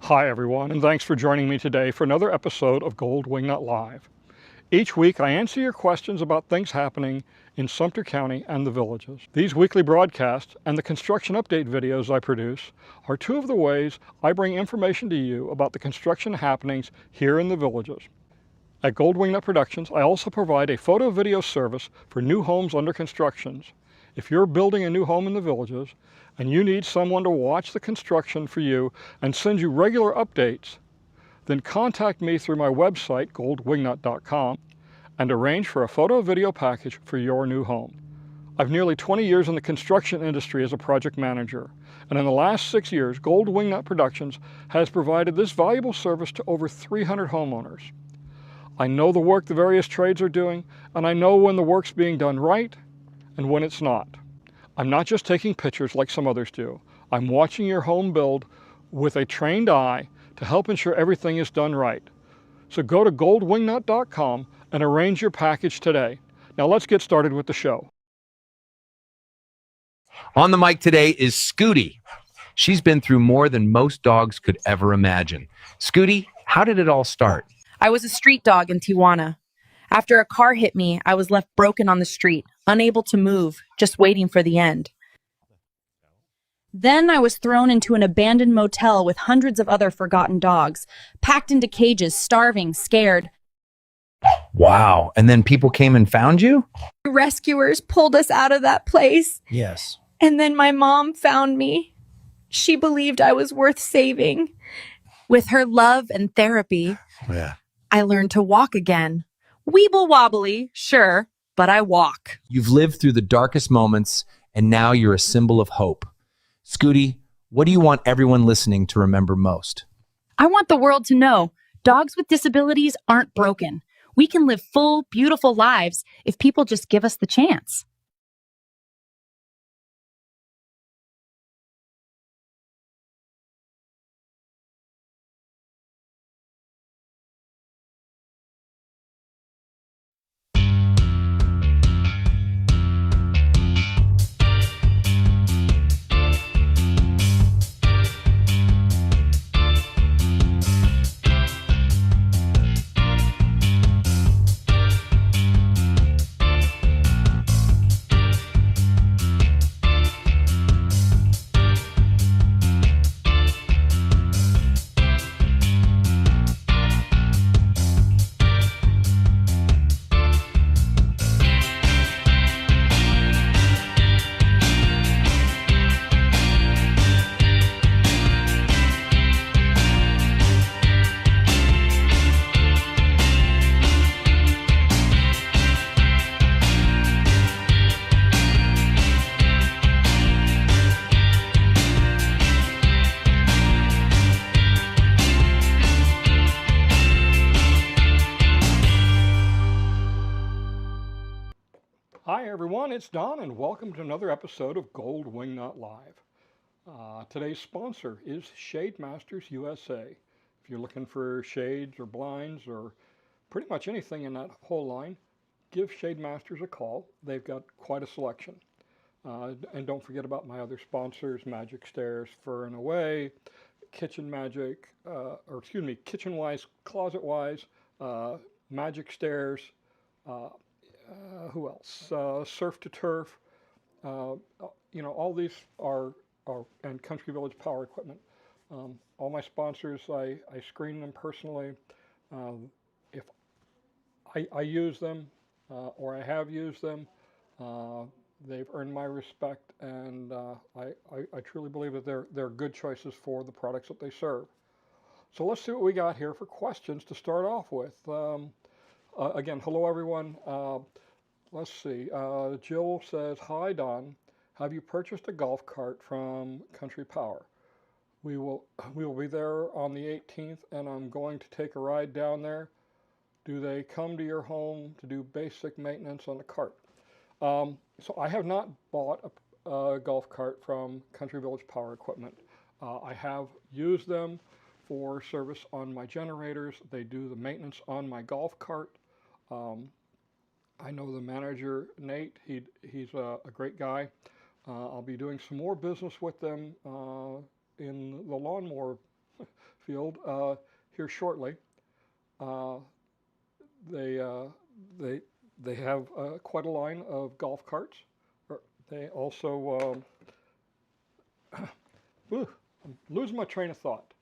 Hi everyone, and thanks for joining me today for another episode of Gold Wingnut Live. Each week I answer your questions about things happening in Sumter County and the villages. These weekly broadcasts and the construction update videos I produce are two of the ways I bring information to you about the construction happenings here in the villages. At Gold Wingnut Productions, I also provide a photo video service for new homes under construction. If you're building a new home in the villages and you need someone to watch the construction for you and send you regular updates, then contact me through my website, goldwingnut.com, and arrange for a photo video package for your new home. I've nearly 20 years in the construction industry as a project manager, and in the last 6 years, Gold Wingnut Productions has provided this valuable service to over 300 homeowners. I know the work the various trades are doing, and I know when the work's being done right and when it's not. I'm not just taking pictures like some others do. I'm watching your home build with a trained eye to help ensure everything is done right. So go to goldwingnut.com and arrange your package today. Now let's get started with the show. On the mic today is Scooty. She's been through more than most dogs could ever imagine. Scooty, how did it all start? I was a street dog in Tijuana. After a car hit me, I was left broken on the street, unable to move, just waiting for the end. Then I was thrown into an abandoned motel with hundreds of other forgotten dogs, packed into cages, starving, scared. Wow. And then people came and found you? Rescuers pulled us out of that place. Yes. And then my mom found me. She believed I was worth saving. With her love and therapy, I learned to walk again. Weeble wobbly, sure, but I walk. You've lived through the darkest moments, and now you're a symbol of hope. Scooty, what do you want everyone listening to remember most? I want the world to know dogs with disabilities aren't broken. We can live full, beautiful lives if people just give us the chance. Hi everyone, it's Don and welcome to another episode of Gold Wingnut Live. Today's sponsor is Shade Masters USA. If you're looking for shades or blinds or pretty much anything in that whole line, give Shade Masters a call. They've got quite a selection. And don't forget about my other sponsors, Magic Stairs, Fur and Away, Kitchen Magic, Kitchen Wise, Closet Wise, Magic Stairs, who else? Surf to Turf. All these are and Country Village Power Equipment. All my sponsors, I screen them personally. If I use them or I have used them, they've earned my respect, and I truly believe that they're good choices for the products that they serve. So let's see what we got here for questions to start off with. Again, hello everyone. Let's see. Jill says, "Hi Don, have you purchased a golf cart from Country Power? We will be there on the 18th, and I'm going to take a ride down there. Do they come to your home to do basic maintenance on the cart?" So I have not bought a golf cart from Country Village Power Equipment. I have used them for service on my generators. They do the maintenance on my golf cart. I know the manager, Nate. He's a great guy. I'll be doing some more business with them in the lawnmower field here shortly. Uh, they they they have quite a line of golf carts. They also I'm losing my train of thought.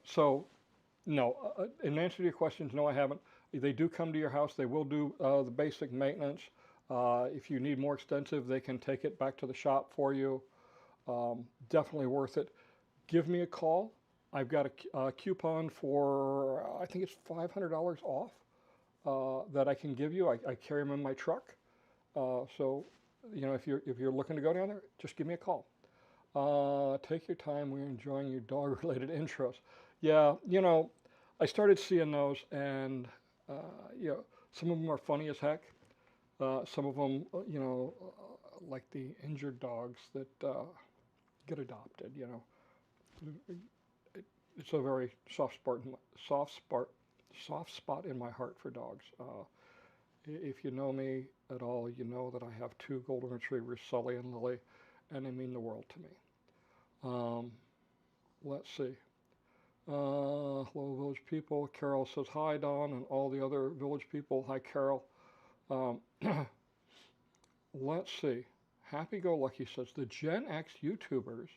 So no, in answer to your questions, no, I haven't. They do come to your house. They will do the basic maintenance. If you need more extensive, they can take it back to the shop for you. Definitely worth it. Give me a call. I've got a coupon for, I think it's $500 off that I can give you. I carry them in my truck. So, if you're looking to go down there, just give me a call. Take your time. We're enjoying your dog-related intros. Yeah, I started seeing those, and some of them are funny as heck. Some of them, like the injured dogs that get adopted. It's a very soft spot in my heart for dogs. If you know me at all, you know that I have two golden retrievers, Sully and Lily, and they mean the world to me. Let's see. Hello, village people. Carol says hi, Don, and all the other village people. Hi, Carol. Let's see. Happy Go Lucky says the Gen X YouTubers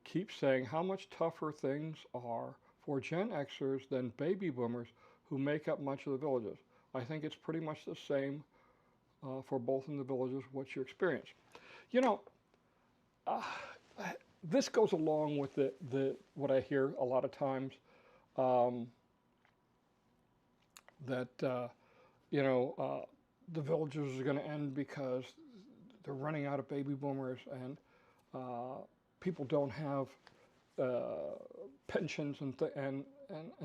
keep saying how much tougher things are for Gen Xers than baby boomers who make up much of the villages. I think it's pretty much the same for both in the villages. What's your experience? This goes along with the what I hear a lot of times, that the villages are going to end because they're running out of baby boomers, and people don't have pensions and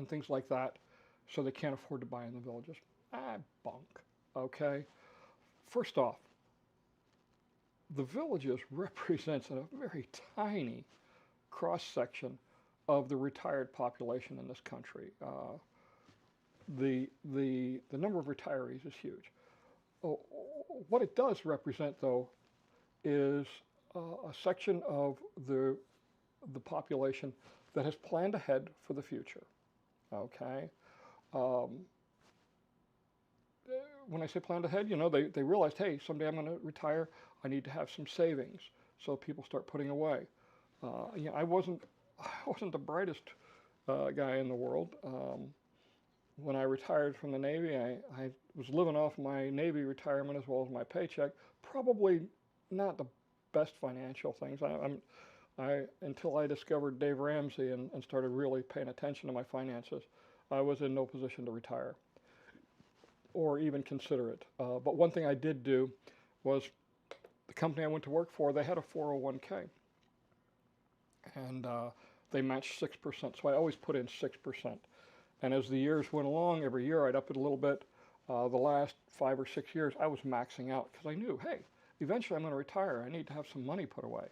things like that, so they can't afford to buy in the villages. Bunk. Okay. First off, the villages represents a very tiny cross section of the retired population in this country. The number of retirees is huge. What it does represent, though, is a section of the population that has planned ahead for the future. Okay. When I say planned ahead, they realized, hey, someday I'm going to retire. I need to have some savings, so people start putting away. I wasn't the brightest guy in the world. When I retired from the Navy, I was living off my Navy retirement as well as my paycheck. Probably not the best financial things. Until I discovered Dave Ramsey and started really paying attention to my finances, I was in no position to retire or even consider it. But one thing I did do was, the company I went to work for, they had a 401k, and they matched 6%. So I always put in 6%. And as the years went along, every year I'd up it a little bit. The last 5 or 6 years, I was maxing out because I knew, hey, eventually I'm going to retire. I need to have some money put away,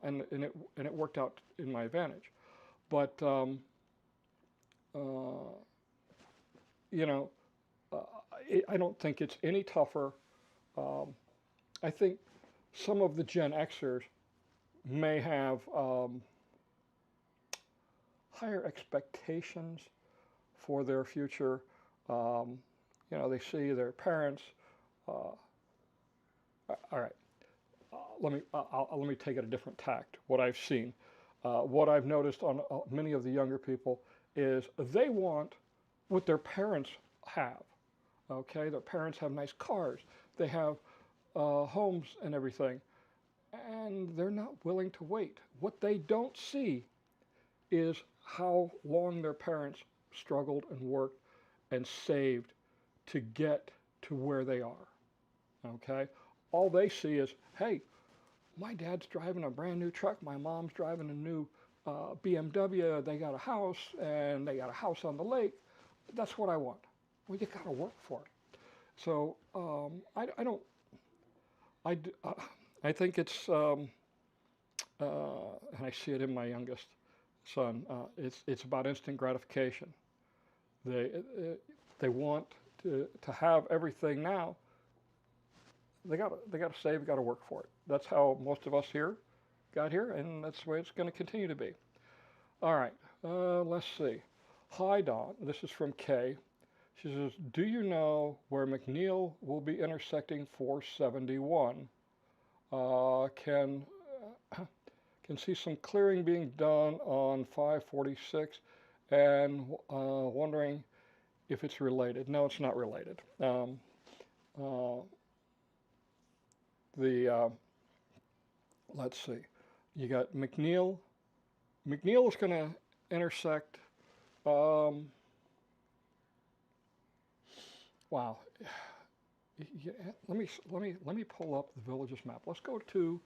and it worked out in my advantage. But I don't think it's any tougher. I think some of the Gen Xers may have higher expectations for their future. They see their parents. All right, let me take it a different tact. What I've seen, what I've noticed on many of the younger people is they want what their parents have. Okay, their parents have nice cars, they have homes and everything, and they're not willing to wait. What they don't see is how long their parents struggled and worked and saved to get to where they are. Okay, all they see is, hey, my dad's driving a brand new truck, my mom's driving a new BMW, they got a house, and they got a house on the lake. That's what I want. Well, you got to work for it. So I think it's, and I see it in my youngest son. It's about instant gratification. They want to have everything now. They got to save. Got to work for it. That's how most of us here got here, and that's the way it's going to continue to be. All right, let's see. Hi, Dawn. This is from Kay. She says, do you know where McNeil will be intersecting 471? Can see some clearing being done on 546 and wondering if it's related. No, it's not related. Let's see. You got McNeil. McNeil is going to intersect. Wow. Yeah, let me pull up the Villages map. Let's go to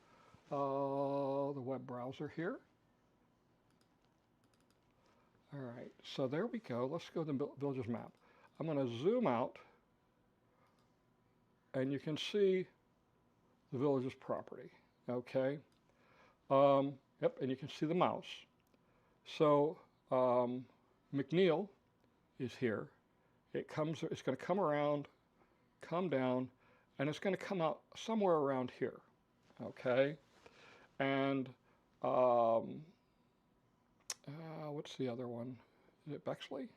the web browser here. All right, so there we go. Let's go to the Villages map. I'm going to zoom out, and you can see the Villages property. Okay. Yep, and you can see the mouse. So McNeil is here. It's going to come around, come down, and it's going to come out somewhere around here. Okay. And what's the other one? Is it Bexley?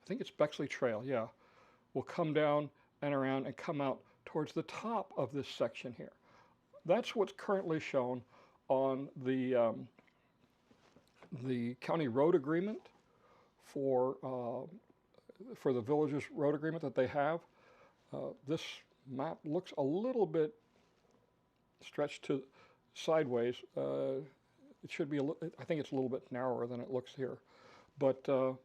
I think it's Bexley Trail, yeah. Will come down and around and come out towards the top of this section here. That's what's currently shown on the county road agreement for the Villages road agreement that they have. This map looks a little bit stretched to sideways. It should be I think it's a little bit narrower than it looks here, but you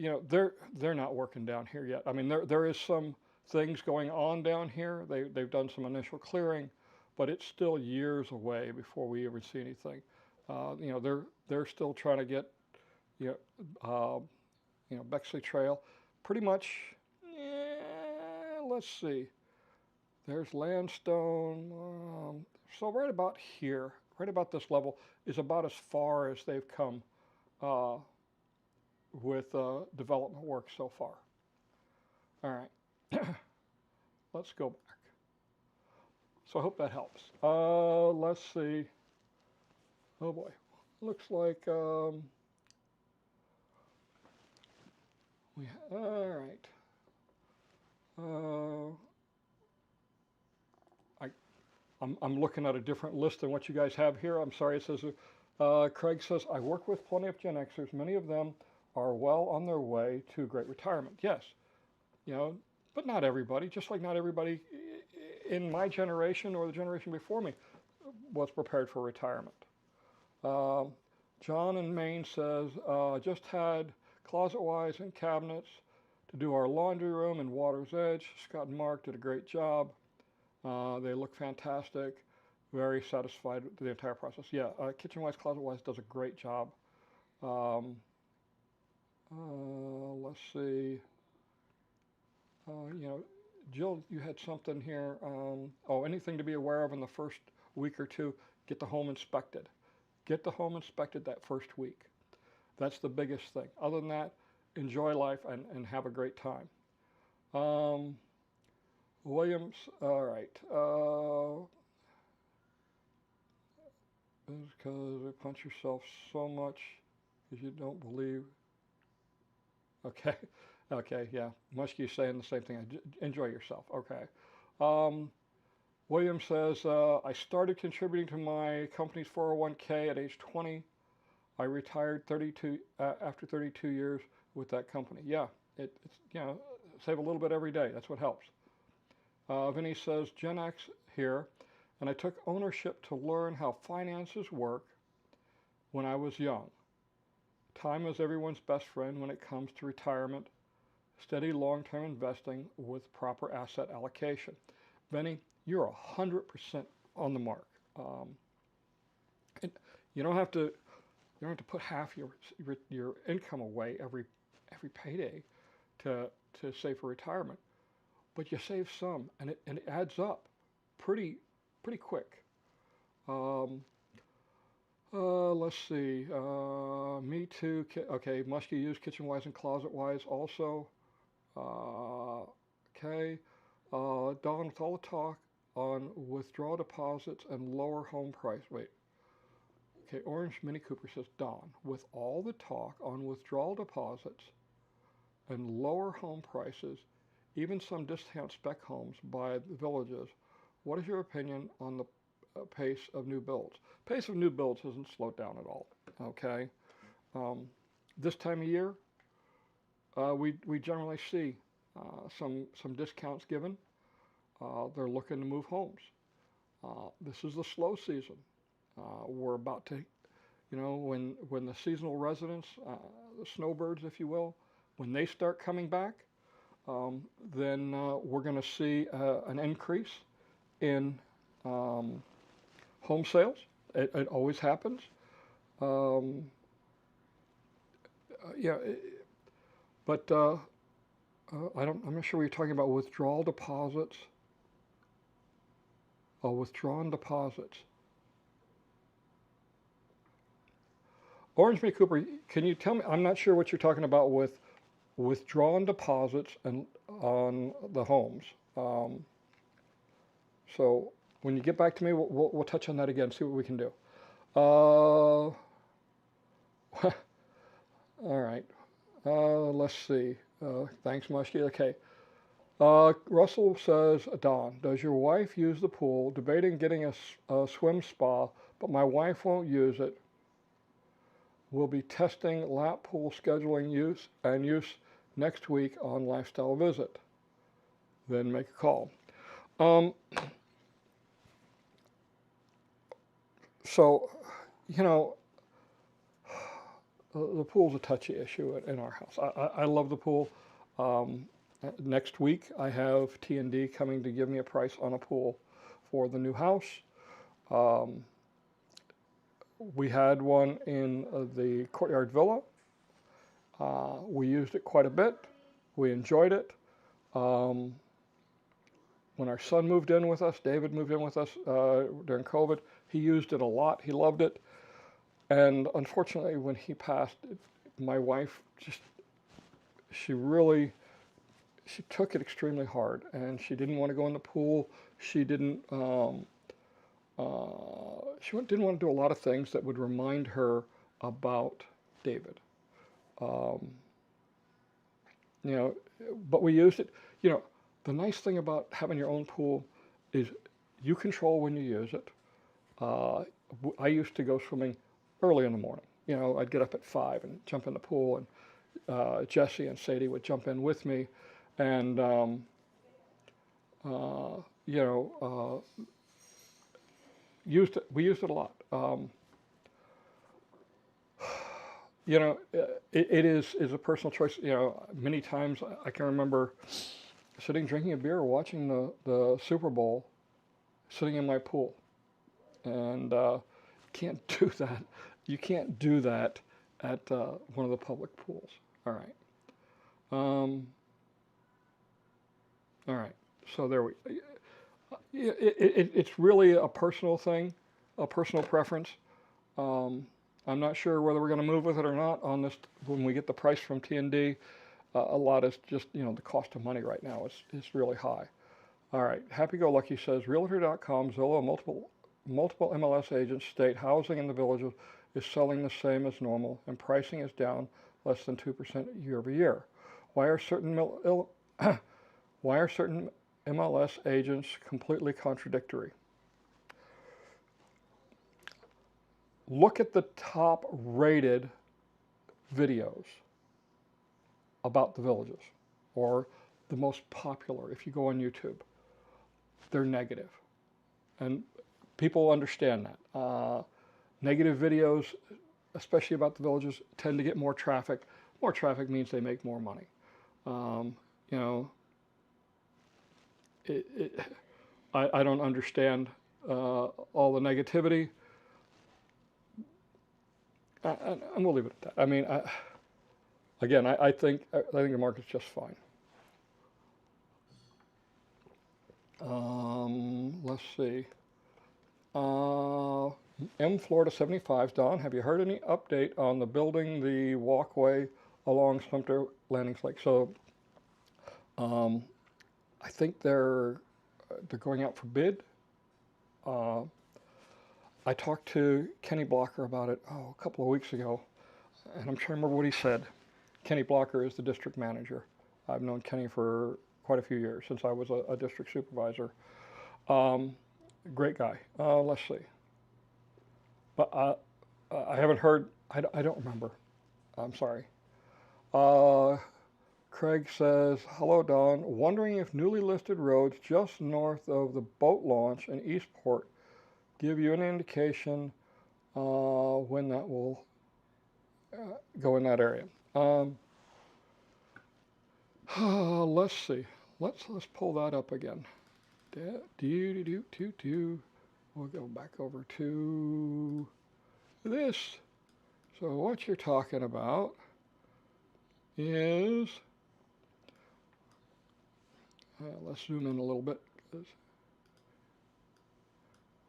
know, they're not working down here yet. I mean, there is some things going on down here. They've done some initial clearing, but it's still years away before we ever see anything. You know, they're still trying to get Bexley Trail, pretty much. Yeah, let's see. There's Landstone. So right about here, right about this level, is about as far as they've come with development work so far. All right, let's go back. So I hope that helps. Let's see. Oh boy, looks like all right. I'm looking at a different list than what you guys have here. I'm sorry. It says, Craig says, I work with plenty of Gen Xers. Many of them are well on their way to great retirement. Yes, you know, but not everybody. Just like not everybody in my generation or the generation before me was prepared for retirement. John in Maine says, just had closet-wise and cabinets to do our laundry room and Water's Edge. Scott and Mark did a great job. They look fantastic. Very satisfied with the entire process. Yeah, kitchen-wise, closet-wise does a great job. Let's see. You know, Jill, you had something here. Oh, anything to be aware of in the first week or two, get the home inspected. Get the home inspected that first week. That's the biggest thing. Other than that, enjoy life and have a great time. Williams, all right. Because you punch yourself so much because you don't believe. Okay, okay, yeah. Muskie's saying the same thing. Enjoy yourself. Okay. William says, I started contributing to my company's 401k at age 20. I retired after 32 years with that company. Yeah, it's, you know, save a little bit every day. That's what helps. Vinny says, Gen X here, and I took ownership to learn how finances work when I was young. Time is everyone's best friend when it comes to retirement. Steady long-term investing with proper asset allocation. Vinny, you're 100% on the mark. You don't have to put half your income away every payday to save for retirement, but you save some, and it adds up pretty quick. Let's see. Me too. Okay, Muskie used kitchen-wise and closet-wise also. Okay. Don, with all the talk on withdrawal deposits and lower home price. Wait. Okay, Orange Mini Cooper says, Don, with all the talk on withdrawal deposits and lower home prices, even some discount spec homes by the villages, what is your opinion on the pace of new builds? Pace of new builds hasn't slowed down at all, okay? This time of year, we generally see some discounts given. They're looking to move homes. This is the slow season. We're about to, when the seasonal residents, the snowbirds, if you will, when they start coming back, then we're going to see an increase in home sales. It always happens. But I'm not sure what you're talking about. Withdrawal deposits. Oh, withdrawn deposits. Orange May Cooper, can you tell me? I'm not sure what you're talking about with withdrawn deposits and on the homes. So when you get back to me, we'll touch on that again. See what we can do. All right. Let's see. Thanks, Muskie. Okay. Russell says, Don, does your wife use the pool? Debating getting a swim spa, but my wife won't use it. We'll be testing lap pool scheduling use next week on Lifestyle Visit. Then make a call. So, the pool's a touchy issue in our house. I love the pool. Next week, I have T&D coming to give me a price on a pool for the new house. We had one in the Courtyard Villa. We used it quite a bit. We enjoyed it. When our son moved in with us, David moved in with us during COVID, he used it a lot. He loved it. And unfortunately, when he passed, my wife she took it extremely hard, and she didn't want to go in the pool. She didn't didn't want to do a lot of things that would remind her about David. But we used it. The nice thing about having your own pool is you control when you use it. I used to go swimming early in the morning. I'd get up at 5 and jump in the pool, and Jesse and Sadie would jump in with me, and we used it a lot. It is a personal choice. Many times I can remember sitting drinking a beer, watching the Super Bowl, sitting in my pool, and can't do that. You can't do that at one of the public pools. All right. All right. So there it's really a personal thing, a personal preference. I'm not sure whether we're going to move with it or not on this when we get the price from T&D. A lot is just, the cost of money right now is really high. All right. Happy Go Lucky says, Realtor.com, Zillow, multiple MLS agents state housing in the villages is selling the same as normal, and pricing is down less than 2% year over year. Why are certain MLS agents completely contradictory? Look at the top rated videos about the villages, or the most popular if you go on YouTube. They're negative, and people understand that. Negative videos, especially about the villages, tend to get more traffic. More traffic means they make more money. I don't understand all the negativity, and we'll leave it at that. I mean, I think the market's just fine. Let's see. M Florida 75, Don, have you heard any update on the building the walkway along Sumter Landings Lake? So I think they're going out for bid. I talked to Kenny Blocker about it, a couple of weeks ago, and I'm trying to remember what he said. Kenny Blocker is the district manager. I've known Kenny for quite a few years, since I was a district supervisor. Great guy. Let's see. But I haven't heard, I don't remember. I'm sorry. Craig says, hello, Don. Wondering if newly listed roads just north of the boat launch in Eastport give you an indication when that will go in that area. Let's see. Let's pull that up again. We'll go back over to this. So what you're talking about is, let's zoom in a little bit.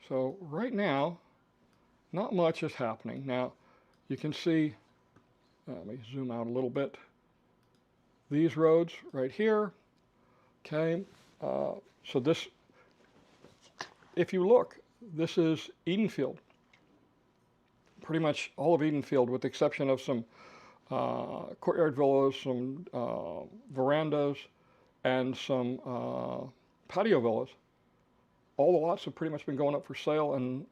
So right now, not much is happening. Now, you can see, let me zoom out a little bit. These roads right here, okay? So this, if you look, this is Edenfield. Pretty much all of Edenfield, with the exception of some courtyard villas, some verandas, and some patio villas. All the lots have pretty much been going up for sale, and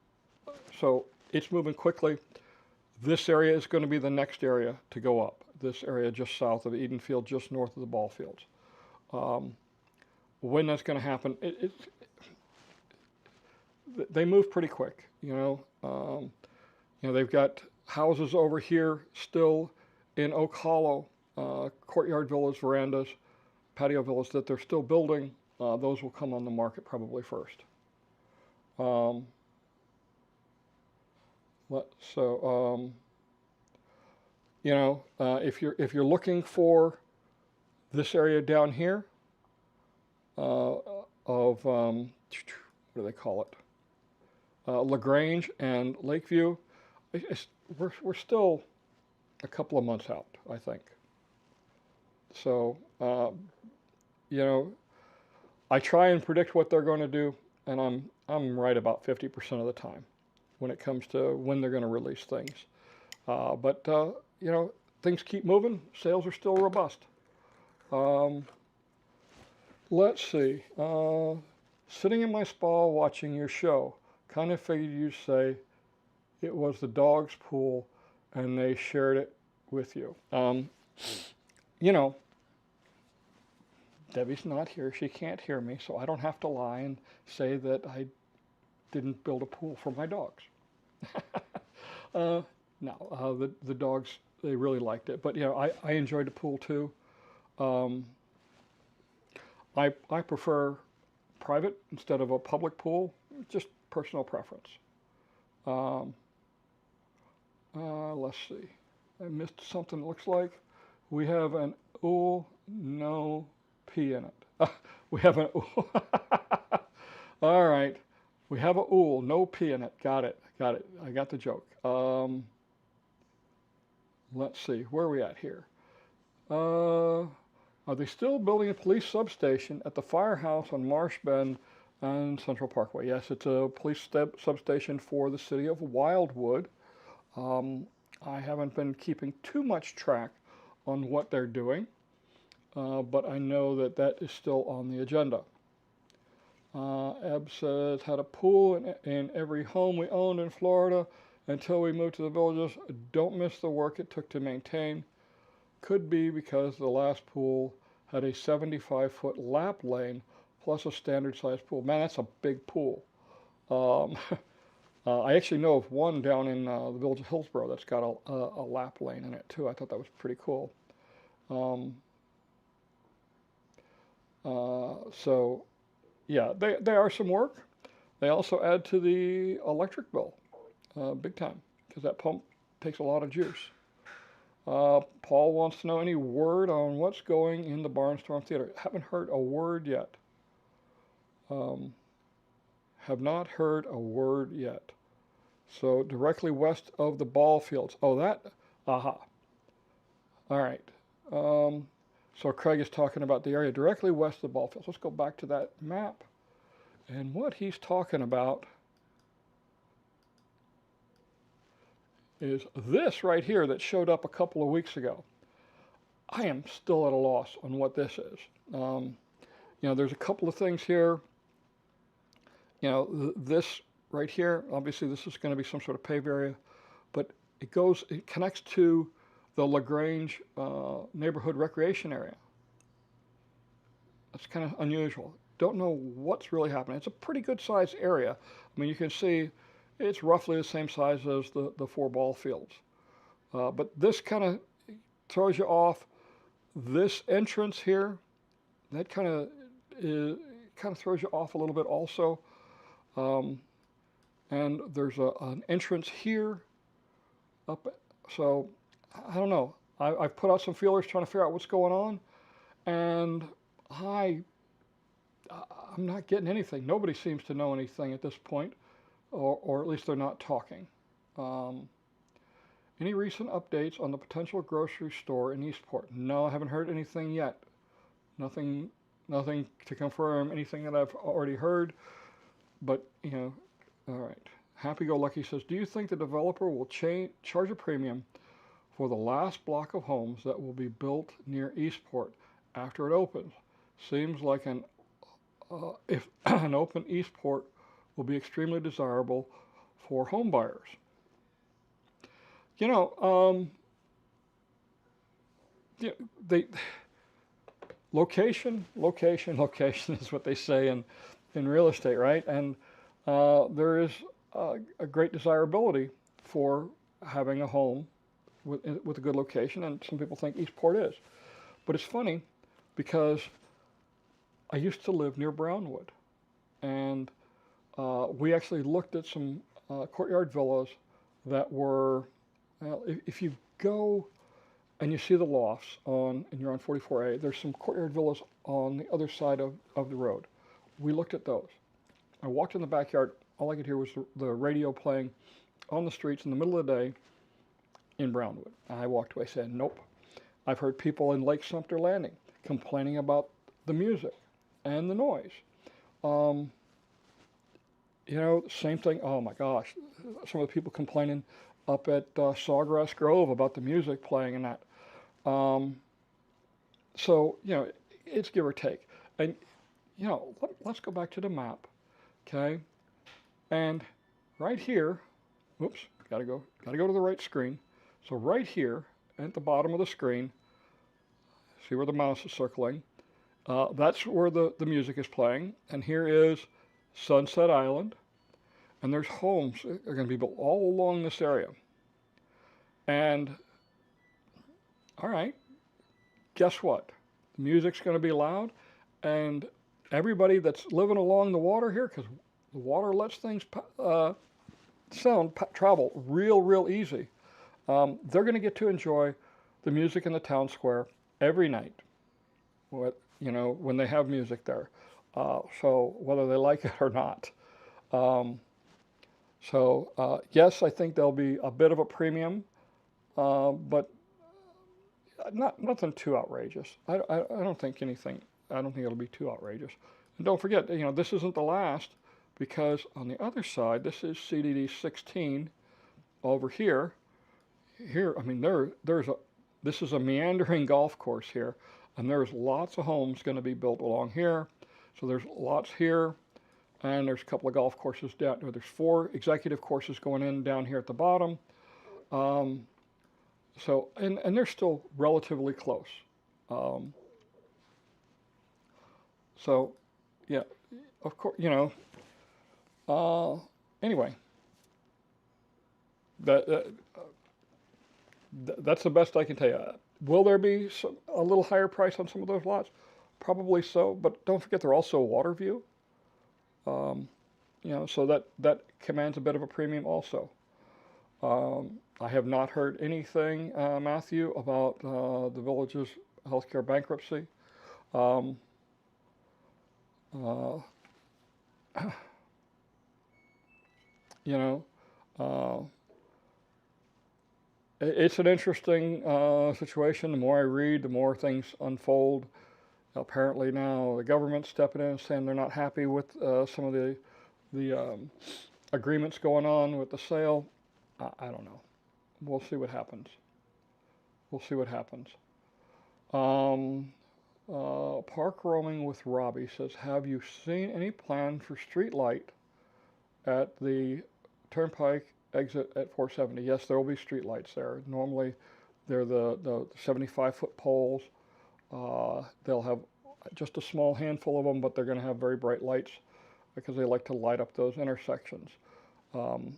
so it's moving quickly. This area is going to be the next area to go up. This area just south of Edenfield, just north of the ball fields. When that's going to happen, they move pretty quick. They've got houses over here still in Oak Hollow, courtyard villas, verandas, patio villas that they're still building. Those will come on the market probably first. If you're looking for this area down here of what do they call it? LaGrange and Lakeview, we're still a couple of months out, I think. So I try and predict what they're going to do, and I'm right about 50% of the time when it comes to when they're going to release things. But things keep moving. Sales are still robust. Let's see. Sitting in my spa watching your show, kind of figured you'd say it was the dog's pool and they shared it with you. Debbie's not here. She can't hear me, so I don't have to lie and say that I didn't build a pool for my dogs. No, the dogs, they really liked it. But, I enjoyed the pool too. I prefer private instead of a public pool, just personal preference. Let's see. I missed something, it looks like. We have an ool, no pee in it. We have an ool. All right. We have a ool, no pee in it. Got it. I got the joke. Let's see. Where are we at here? Are they still building a police substation at the firehouse on Marsh Bend and Central Parkway? Yes, it's a police substation for the city of Wildwood. I haven't been keeping too much track on what they're doing, but I know that is still on the agenda. Eb says, had a pool in every home we owned in Florida until we moved to the villages. Don't miss the work it took to maintain. Could be because the last pool had a 75-foot lap lane plus a standard-sized pool. Man, that's a big pool. I actually know of one down in the village of Hillsborough that's got a lap lane in it too. I thought that was pretty cool. So, yeah, they are some work. They also add to the electric bill, big time, because that pump takes a lot of juice. Paul wants to know any word on what's going in the Barnstorm Theater. Haven't heard a word yet. Have not heard a word yet. So directly west of the ball fields. Oh, that, aha. All right. So Craig is talking about the area directly west of the ball fields. Let's go back to that map. And what he's talking about is this right here that showed up a couple of weeks ago. I am still at a loss on what this is. There's a couple of things here. This right here, obviously this is going to be some sort of paved area, but it connects to the LaGrange neighborhood recreation area. That's kind of unusual. Don't know what's really happening. It's a pretty good sized area. I mean, you can see it's roughly the same size as the 4 ball fields. But this kind of throws you off. This entrance here, that kind of throws you off a little bit also. And there's an entrance here up. So I don't know. I've put out some feelers trying to figure out what's going on, and I'm not getting anything. Nobody seems to know anything at this point, or at least they're not talking. Any recent updates on the potential grocery store in Eastport? No, I haven't heard anything yet. Nothing to confirm anything that I've already heard. But, all right. Happy Go Lucky says, do you think the developer will charge a premium for the last block of homes that will be built near Eastport after it opens? Seems like if an open Eastport will be extremely desirable for home buyers. Location is what they say in real estate, right? And there is a great desirability for having a home with a good location, and some people think Eastport is. But it's funny because I used to live near Brownwood, and we actually looked at some courtyard villas that were, well, if you go and you see the lofts and you're on 44A, there's some courtyard villas on the other side of the road. We looked at those. I walked in the backyard, all I could hear was the radio playing on the streets in the middle of the day in Brownwood. I walked away saying, nope. I've heard people in Lake Sumter Landing complaining about the music and the noise. Same thing, oh my gosh, some of the people complaining up at Sawgrass Grove about the music playing and that. It's give or take. And, let's go back to the map, okay? And right here, whoops, gotta go to the right screen. So right here at the bottom of the screen, see where the mouse is circling? That's where the music is playing. And here is Sunset Island. And there's homes that are going to be built all along this area. And, all right, guess what? The music's going to be loud, and everybody that's living along the water here, because the water lets things travel real easy, they're going to get to enjoy the music in the town square every night, when they have music there. So whether they like it or not. Yes, I think there'll be a bit of a premium, but nothing too outrageous. I don't think it'll be too outrageous. And don't forget, this isn't the last, because on the other side, this is CDD 16 over here. I mean, this is a meandering golf course here, and there's lots of homes going to be built along here. So there's lots here. And there's a couple of golf courses down there. There's 4 executive courses going in down here at the bottom. And they're still relatively close. Yeah, of course, anyway, that's the best I can tell you. Will there be a little higher price on some of those lots? Probably so, but don't forget they're also water view. So that commands a bit of a premium also. I have not heard anything, Matthew, about the village's healthcare bankruptcy. It's an interesting situation. The more I read, the more things unfold. Apparently now the government's stepping in and saying they're not happy with some of the agreements going on with the sale. I don't know. we'll see what happens. We'll see what happens. Um, Park Roaming with Robbie says, have you seen any plan for street light at the Turnpike exit at 470? Yes, there will be street lights there. Normally, they're the 75-foot poles. They'll have just a small handful of them, but they're going to have very bright lights because they like to light up those intersections. The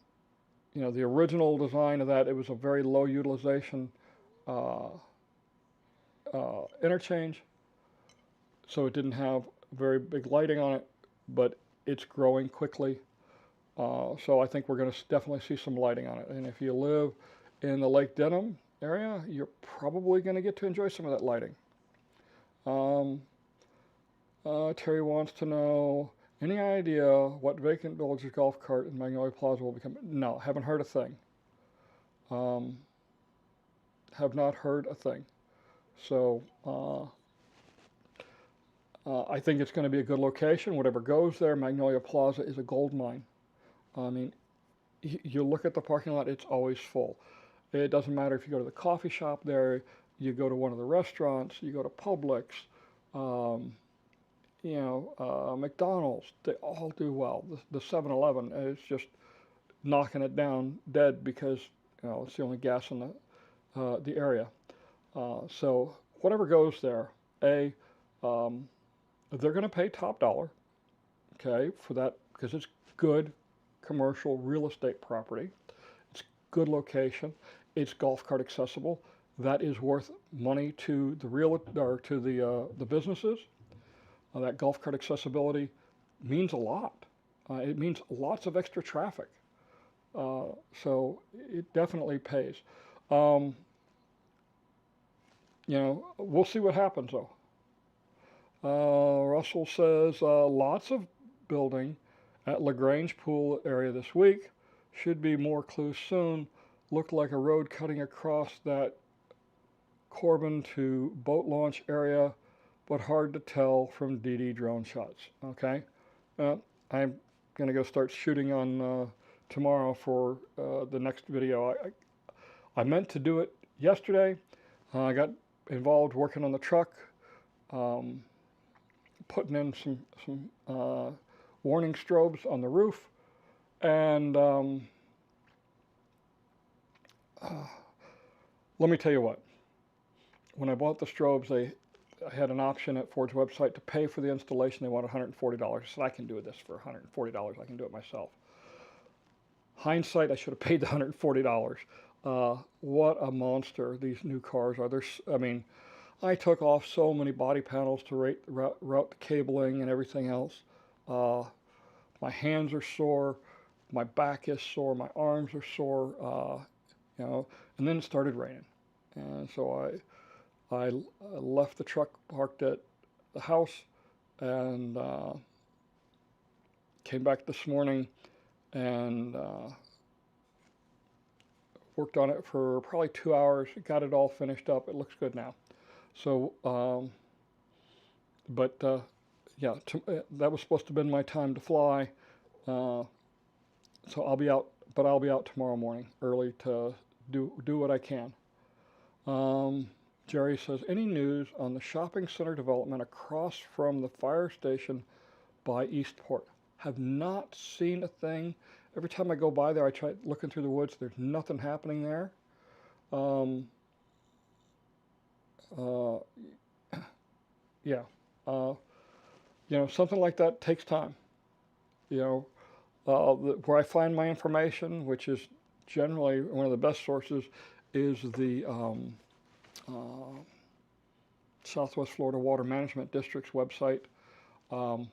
original design of that, it was a very low utilization interchange, so it didn't have very big lighting on it, but it's growing quickly. So I think we're going to definitely see some lighting on it. And if you live in the Lake Denham area, you're probably going to get to enjoy some of that lighting. Terry wants to know, any idea what vacant Villages golf cart in Magnolia Plaza will become? No, haven't heard a thing. Have not heard a thing. So I think it's going to be a good location. Whatever goes there, Magnolia Plaza is a gold mine. I mean, you look at the parking lot, it's always full. It doesn't matter if you go to the coffee shop there, you go to one of the restaurants, you go to Publix, McDonald's, they all do well. The 7-Eleven is just knocking it down dead because it's the only gas in the area. So whatever goes there, they're going to pay top dollar, okay, for that, because it's good commercial real estate property. It's good location. It's golf cart accessible. That is worth money to the businesses. That golf cart accessibility means a lot. It means lots of extra traffic. So it definitely pays. We'll see what happens though. Russell says lots of building at LaGrange Pool area this week. Should be more clues soon. Looked like a road cutting across that Corbin to boat launch area, but hard to tell from DD drone shots. Okay, I'm gonna go start shooting on tomorrow for the next video. I meant to do it yesterday. I got involved working on the truck, putting in some warning strobes on the roof, and let me tell you what. When I bought the strobes, I had an option at Ford's website to pay for the installation. They wanted $140. I said, I can do this for $140. I can do it myself. Hindsight, I should have paid the $140. What a monster these new cars are. I took off so many body panels to route the cabling and everything else. My hands are sore, my back is sore, my arms are sore, and then it started raining. And so I left the truck parked at the house and came back this morning and worked on it for probably 2 hours, got it all finished up. It looks good now. So, that was supposed to have been my time to fly. So I'll be out tomorrow morning early to do what I can. Jerry says, any news on the shopping center development across from the fire station by Eastport? Have not seen a thing. Every time I go by there, I try looking through the woods. There's nothing happening there. Something like that takes time. Where I find my information, which is generally one of the best sources, is the Southwest Florida Water Management District's website. You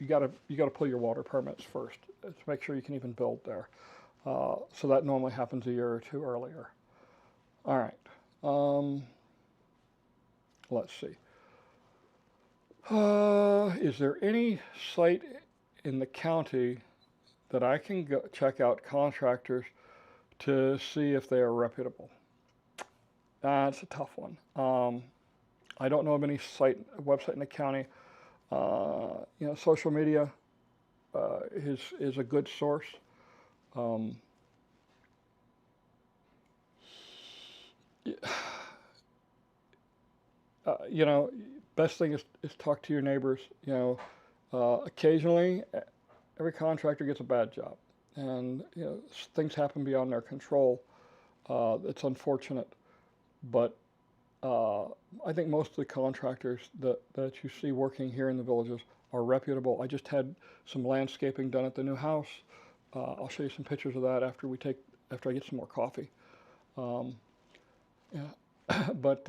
got to pull your water permits first to make sure you can even build there. So that normally happens a year or two earlier. All right. Let's see. Is there any site in the county that I can go check out contractors to see if they are reputable? That's a tough one. I don't know of any website in the county. Social media is a good source. Um, you know, best thing is talk to your neighbors. You know, occasionally, every contractor gets a bad job, and you know, things happen beyond their control. It's unfortunate, but I think most of the contractors that you see working here in the villages are reputable. I just had some landscaping done at the new house. I'll show you some pictures of that after I get some more coffee. Yeah, but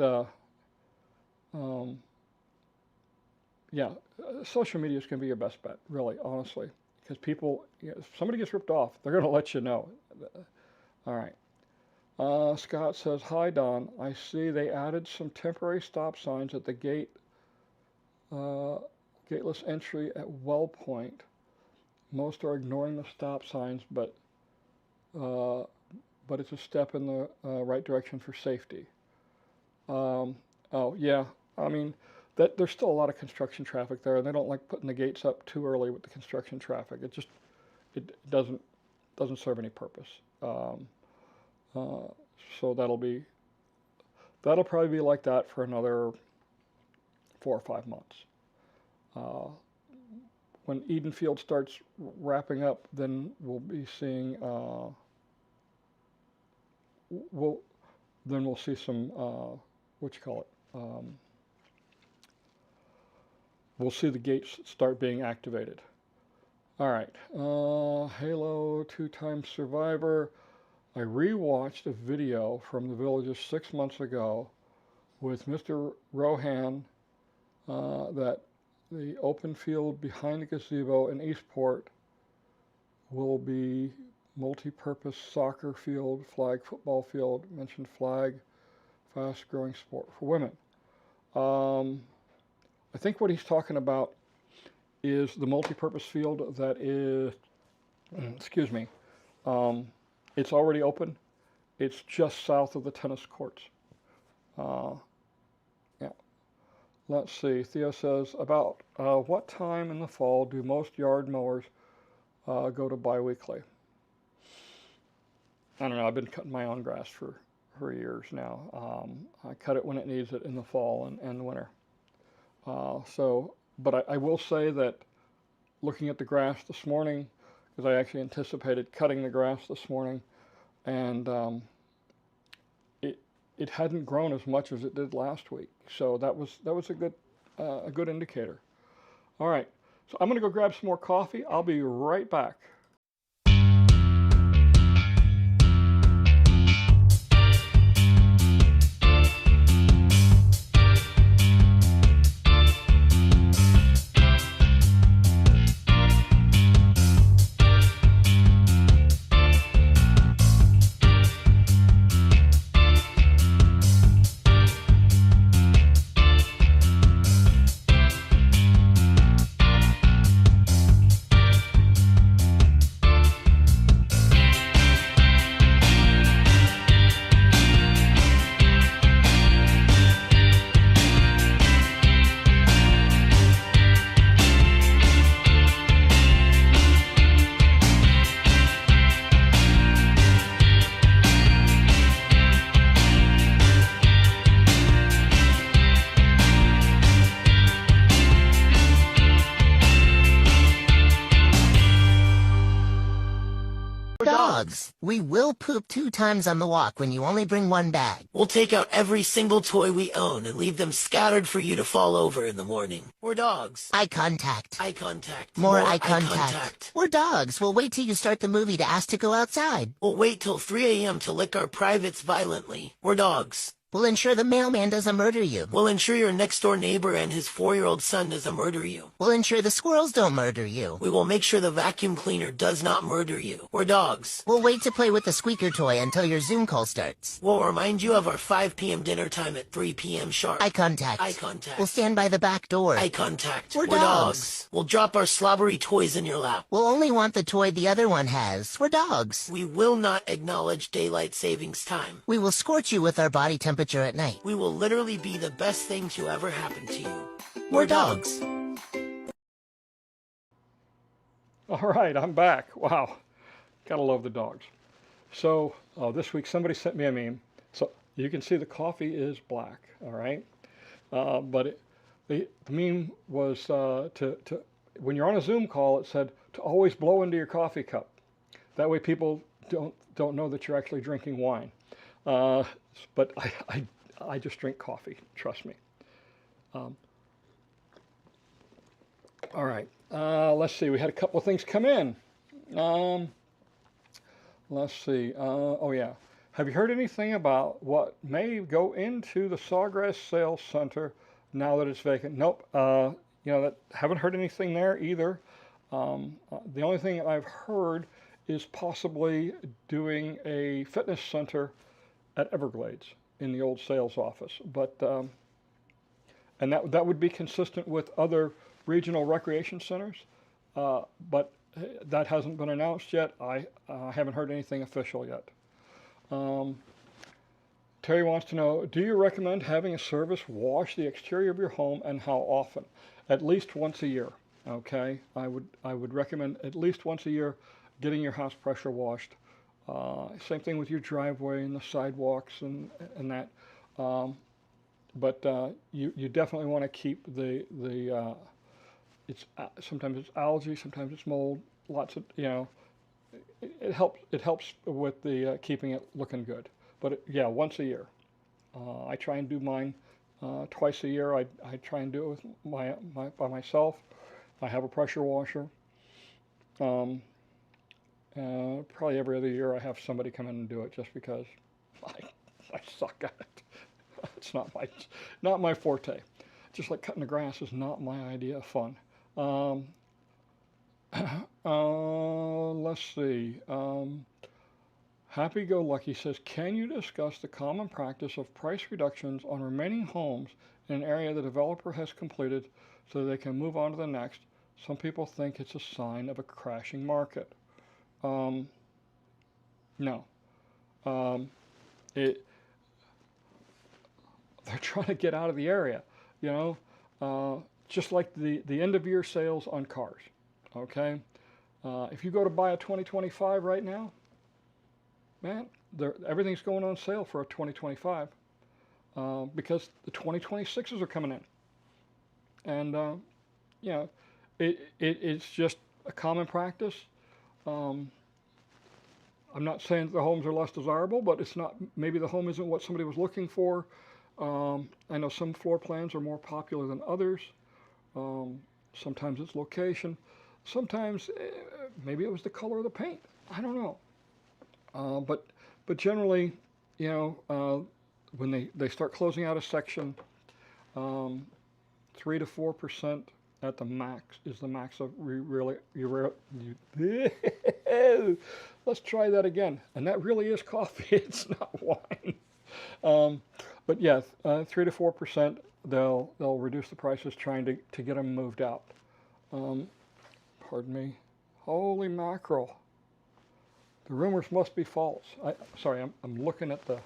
yeah, social media is going to be your best bet, really, honestly, because people, you know, if somebody gets ripped off, they're going to let you know. All right. Scott says, "Hi Don, I see they added some temporary stop signs at the gateless entry at Well Point. Most are ignoring the stop signs, but it's a step in the right direction for safety." Oh yeah, I mean that there's still a lot of construction traffic there, and they don't like putting the gates up too early with the construction traffic. It doesn't serve any purpose. So that'll probably be like that for another 4 or 5 months. When Eden Field starts wrapping up, then we'll be seeing we'll see some we'll see the gates start being activated. All right, Halo 2-time survivor. I rewatched a video from the villages 6 months ago with Mr. Rohan that the open field behind the gazebo in Eastport will be multi-purpose soccer field, flag football field, mentioned flag, fast-growing sport for women. I think what he's talking about is the multi-purpose field that is, excuse me, it's already open. It's just south of the tennis courts. Yeah. Let's see. Theo says, about what time in the fall do most yard mowers go to biweekly? I don't know. I've been cutting my own grass for years now. I cut it when it needs it in the fall and the winter. But I will say that looking at the grass this morning, because I actually anticipated cutting the grass this morning, and it hadn't grown as much as it did last week. So that was a good indicator. All right, so I'm going to go grab some more coffee. I'll be right back. Dogs. We will poop 2 times on the walk when you only bring 1 bag. We'll take out every single toy we own and leave them scattered for you to fall over in the morning. We're dogs. Eye contact. Eye contact. More eye contact. We're dogs. We'll wait till you start the movie to ask to go outside. We'll wait till 3 a.m. to lick our privates violently. We're dogs. We'll ensure the mailman doesn't murder you. We'll ensure your next-door neighbor and his 4-year-old son doesn't murder you. We'll ensure the squirrels don't murder you. We will make sure the vacuum cleaner does not murder you. We're dogs. We'll wait to play with the squeaker toy until your Zoom call starts. We'll remind you of our 5 p.m. dinner time at 3 p.m. sharp. Eye contact. Eye contact. We'll stand by the back door. Eye contact. We're dogs. We'll drop our slobbery toys in your lap. We'll only want the toy the other one has. We're dogs. We will not acknowledge daylight savings time. We will scorch you with our body temperature at night. We will literally be the best thing to ever happen to you. We're dogs. All right, I'm back. Wow. Gotta love the dogs. So this week somebody sent me a meme. So you can see the coffee is black, all right? The meme was when you're on a Zoom call, it said to always blow into your coffee cup. That way people don't know that you're actually drinking wine. But I just drink coffee, trust me. All right, let's see. We had a couple of things come in. Let's see. Oh yeah. Have you heard anything about what may go into the Sawgrass Sales Center now that it's vacant? Nope. Haven't heard anything there either. The only thing I've heard is possibly doing a fitness center at Everglades in the old sales office, and that would be consistent with other regional recreation centers, but that hasn't been announced yet. I haven't heard anything official yet. Terry wants to know, do you recommend having a service wash the exterior of your home, and how often? At least once a year. Okay, I would recommend at least once a year getting your house pressure washed. Same thing with your driveway and the sidewalks and that. But you definitely want to keep sometimes it's algae, sometimes it's mold. Lots of it helps with the keeping it looking good. But yeah, once a year. I try and do mine twice a year. I try and do it with by myself. I have a pressure washer. Probably every other year I have somebody come in and do it, just because I suck at it. It's not my forte. Just like cutting the grass is not my idea of fun. Let's see. Happy Go Lucky says, can you discuss the common practice of price reductions on remaining homes in an area the developer has completed so they can move on to the next? Some people think it's a sign of a crashing market. No. They're trying to get out of the area, just like the end of year sales on cars. Okay, if you go to buy a 2025 right now, man, everything's going on sale for a 2025 because the 2026s are coming in, and it's just a common practice. I'm not saying that the homes are less desirable, but it's not. Maybe the home isn't what somebody was looking for. I know some floor plans are more popular than others. Sometimes it's location. Sometimes maybe it was the color of the paint. I don't know. But generally, when they start closing out a section, 3 to 4% at the max is the max of let's try that again. And that really is coffee. It's not wine. But yes, 3 to 4%. They'll reduce the prices, trying to get them moved out. Pardon me. Holy mackerel. The rumors must be false. I'm looking at the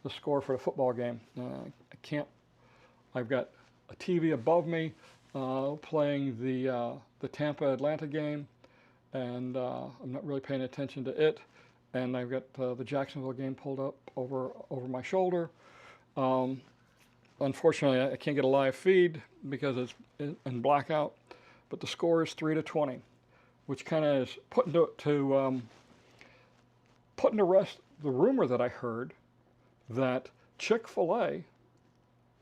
score for the football game. I can't. I've got a TV above me playing the Tampa Atlanta game, and I'm not really paying attention to it. And I've got the Jacksonville game pulled up over my shoulder. Unfortunately, I can't get a live feed because it's in blackout. But the score is 3-20, which kind of is putting to rest the rumor that I heard that Chick-fil-A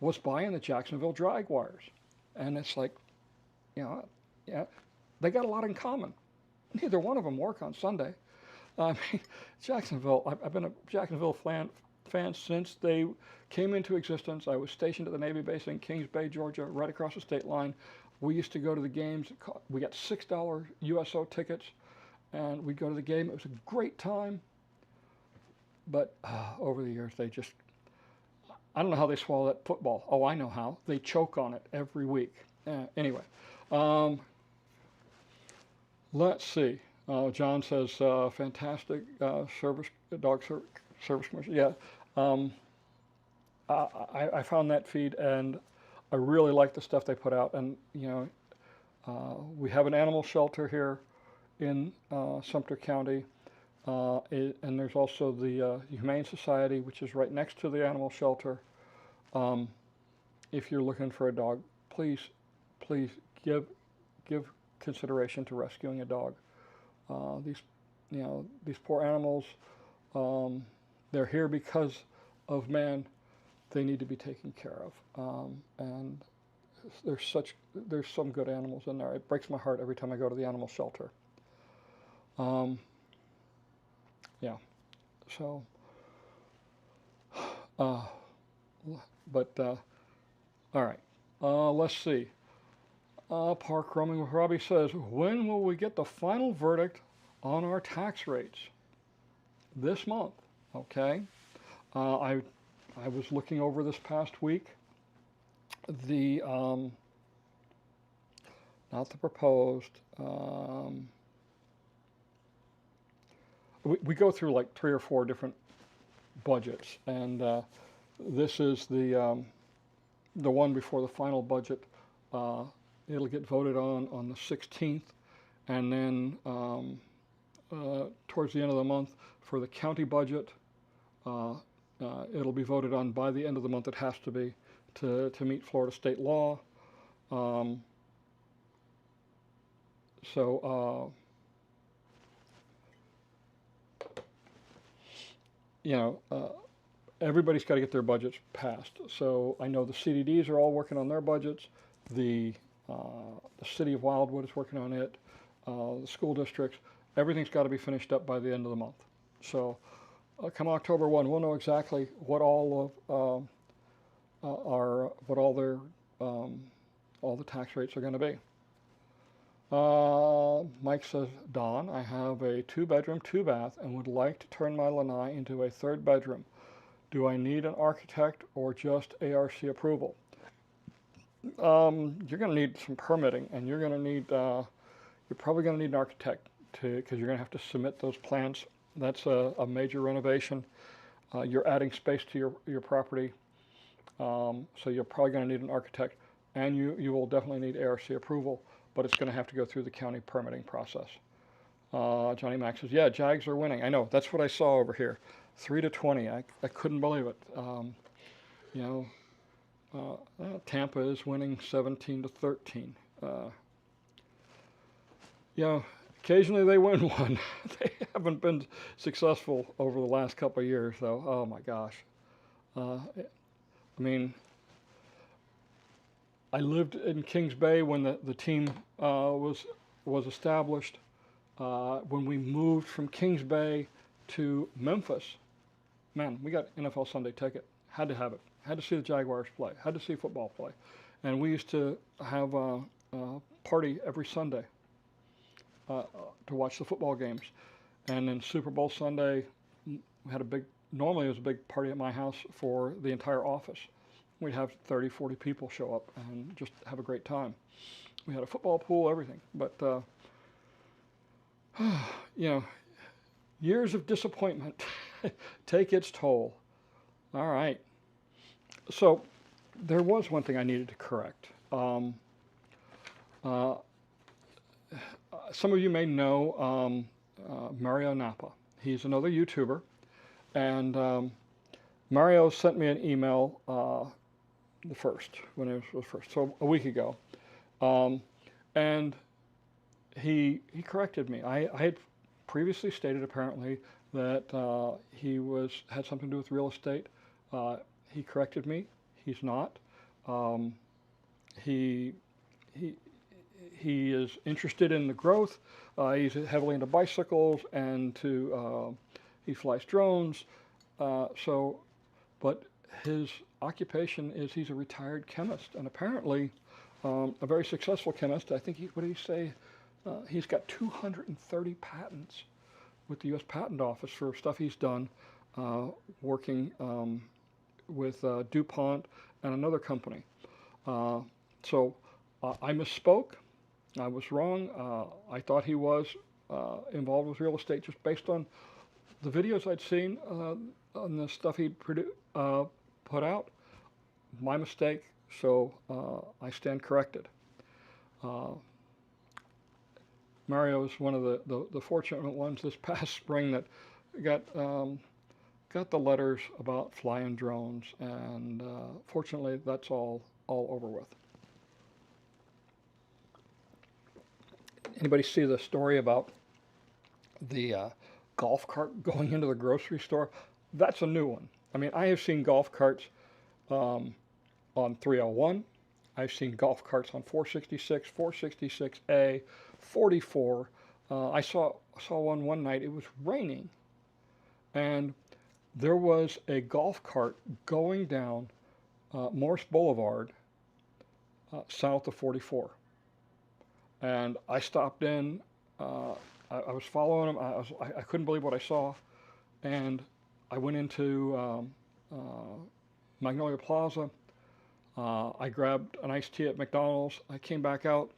was buying the Jacksonville Jaguars. And it's like, yeah, they got a lot in common. Neither one of them work on Sunday. I mean, Jacksonville, I've been a Jacksonville fan since they came into existence. I was stationed at the Navy base in Kings Bay, Georgia, right across the state line. We used to go to the games. We got $6 USO tickets, and we'd go to the game. It was a great time. But over the years, I don't know how they swallow that football. Oh, I know how. They choke on it every week. Anyway, let's see. John says, fantastic dog service commercial. Yeah, I found that feed, and I really like the stuff they put out. And we have an animal shelter here in Sumter County. and there's also the Humane Society, which is right next to the animal shelter. If you're looking for a dog, please, please give consideration to rescuing a dog. These poor animals, they're here because of man. They need to be taken care of. And there's some good animals in there. It breaks my heart every time I go to the animal shelter. Yeah. So, all right. Let's see. Park Roaming with Robbie says, when will we get the final verdict on our tax rates? This month. Okay. I was looking over this past week. The not the proposed. We go through like 3 or 4 different budgets, and this is the one before the final budget. It'll get voted on the 16th, and then towards the end of the month for the county budget, it'll be voted on by the end of the month. It has to be to meet Florida state law. Everybody's got to get their budgets passed. So I know the CDDs are all working on their budgets. The city of Wildwood is working on it. The school districts. Everything's got to be finished up by the end of the month. So come October 1, we'll know exactly what all the tax rates are going to be. Mike says, Don, I have a 2-bedroom, 2-bath and would like to turn my lanai into a 3rd bedroom. Do I need an architect or just ARC approval? You're going to need some permitting, and you're probably going to need an architect because you're going to have to submit those plans. That's a major renovation. You're adding space to your property, so you're probably going to need an architect, and you will definitely need ARC approval, but it's going to have to go through the county permitting process. Johnny Max says, yeah, Jags are winning. I know, that's what I saw over here. 3-20. I couldn't believe it. Tampa is winning 17-13. Occasionally they win one. They haven't been successful over the last couple of years, though. Oh my gosh. I lived in Kings Bay when the team was established. When we moved from Kings Bay to Memphis, man, we got NFL Sunday ticket. Had to have it. Had to see the Jaguars play. Had to see football play. And we used to have a party every Sunday to watch the football games. And then Super Bowl Sunday, we had normally it was a big party at my house for the entire office. We'd have 30, 40 people show up and just have a great time. We had a football pool, everything. But, years of disappointment take its toll. All right. So there was one thing I needed to correct. Some of you may know Mario Napa. He's another YouTuber. And Mario sent me an email when it was first, so a week ago. And he corrected me. I had previously stated apparently that he had something to do with real estate. He corrected me. He's not. He is interested in the growth. He's heavily into bicycles and he flies drones. But his occupation is he's a retired chemist, and apparently a very successful chemist. I think what did he say? He's got 230 patents with the U.S. Patent Office for stuff he's done working with DuPont and another company. So I misspoke. I was wrong. I thought he was involved with real estate just based on the videos I'd seen on the stuff he'd put out. My mistake, so I stand corrected. Mario was one of the fortunate ones this past spring that got the letters about flying drones, and fortunately that's all over with. Anybody see the story about the golf cart going into the grocery store? That's a new one. I mean, I have seen golf carts on 301. I've seen golf carts on 466, 466A, 44. I saw one night. It was raining, and there was a golf cart going down Morse Boulevard south of 44. And I stopped in. I was following him. I couldn't believe what I saw, and I went into Magnolia Plaza. I grabbed an iced tea at McDonald's. I came back out,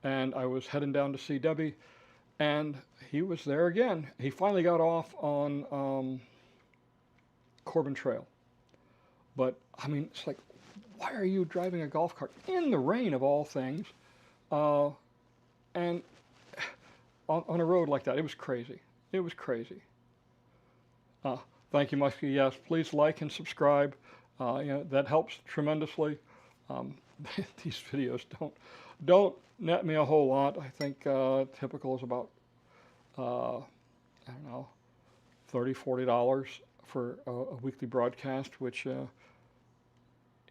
and I was heading down to see Debbie, and he was there again. He finally got off on Corbin Trail. But I mean, it's like, why are you driving a golf cart in the rain of all things, and on a road like that? It was crazy. It was crazy. Thank you, Muskie. Yes, please like and subscribe. That helps tremendously. These videos don't net me a whole lot. I think typical is about I don't know, $30-40 for a weekly broadcast, which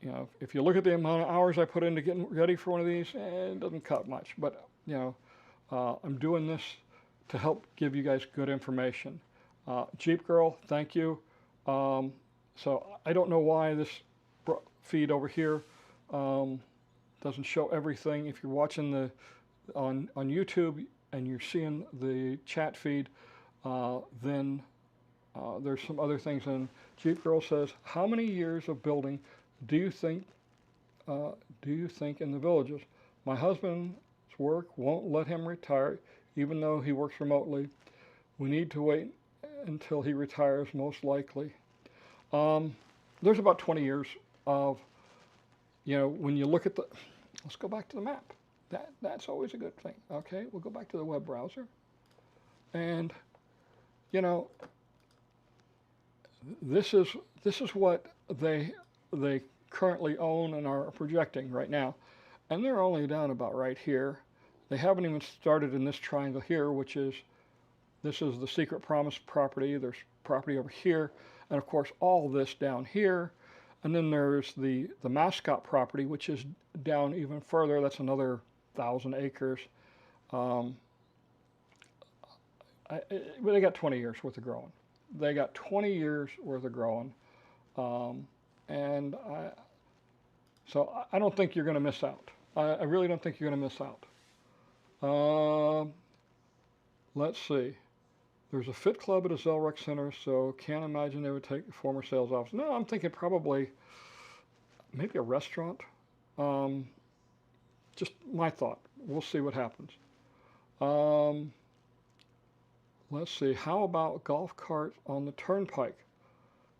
if you look at the amount of hours I put into getting ready for one of these, it doesn't cut much. But I'm doing this to help give you guys good information. Jeep Girl, thank you. So I don't know why this feed over here doesn't show everything. If you're watching on YouTube and you're seeing the chat feed, then there's some other things. And Jeep Girl says, how many years of building do you think in the villages? My husband's work won't let him retire, even though he works remotely. We need to wait until he retires, most likely. There's about 20 years of, when you look at let's go back to the map. That's always a good thing. Okay, we'll go back to the web browser. And, this is what they currently own and are projecting right now. And they're only down about right here. They haven't even started in this triangle here, this is the Secret Promise property. There's property over here. And of course, all this down here. And then there's the Mascot property, which is down even further. That's another 1,000 acres. They got 20 years worth of growing. They got 20 years worth of growing. So I don't think you're going to miss out. I really don't think you're going to miss out. Let's see. There's a fit club at a Zell-Rec Center, so can't imagine they would take the former sales office. No, I'm thinking probably maybe a restaurant. Just my thought. We'll see what happens. Let's see. How about golf cart on the turnpike?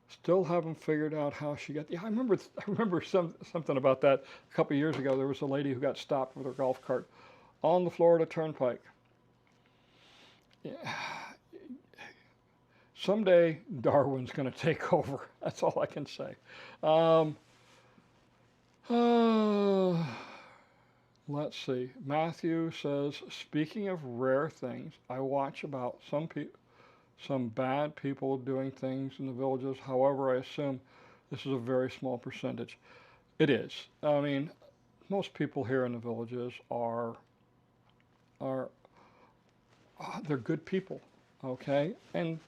Still haven't figured out how she got. Yeah, I remember something about that a couple of years ago. There was a lady who got stopped with her golf cart on the Florida Turnpike. Yeah. Someday Darwin's going to take over. That's all I can say. Let's see. Matthew says, speaking of rare things, I watch about some bad people doing things in the villages. However, I assume this is a very small percentage. It is. I mean, most people here in the villages they're good people, okay? And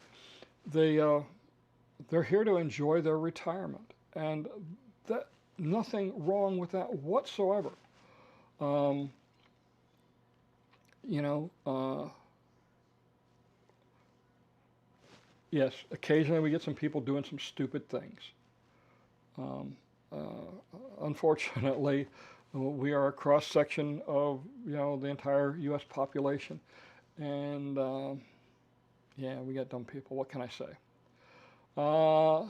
they're here to enjoy their retirement, and nothing wrong with that whatsoever. Yes, occasionally we get some people doing some stupid things. Unfortunately, we are a cross section of the entire U.S. population, and yeah, we got dumb people. What can I say? Hello,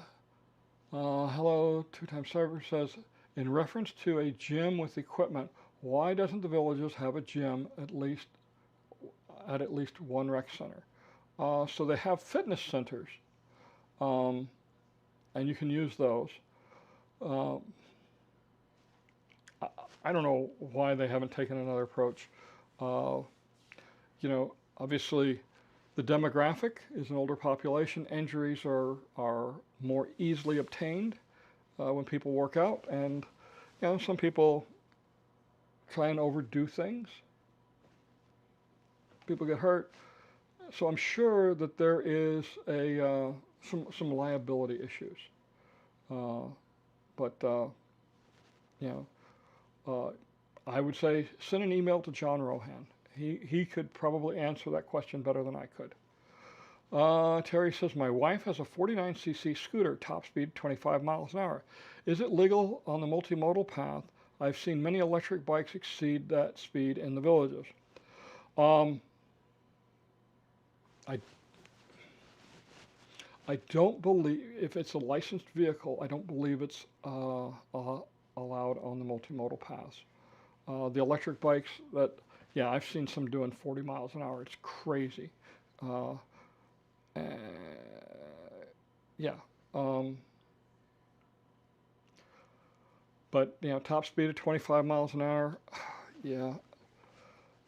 two-time server says, in reference to a gym with equipment, why doesn't the villages have a gym at least? at least one rec center. So they have fitness centers, and you can use those. I don't know why they haven't taken another approach. Obviously, the demographic is an older population. Injuries are more easily obtained when people work out, and some people try and overdo things. People get hurt. So I'm sure that there is some liability issues. But I would say send an email to John Rohan. He could probably answer that question better than I could. Terry says, my wife has a 49cc scooter, top speed 25 miles an hour. Is it legal on the multimodal path? I've seen many electric bikes exceed that speed in the villages. I don't believe, if it's a licensed vehicle, I don't believe it's allowed on the multimodal paths. The electric bikes I've seen some doing 40 miles an hour. It's crazy. But top speed of 25 miles an hour. Yeah,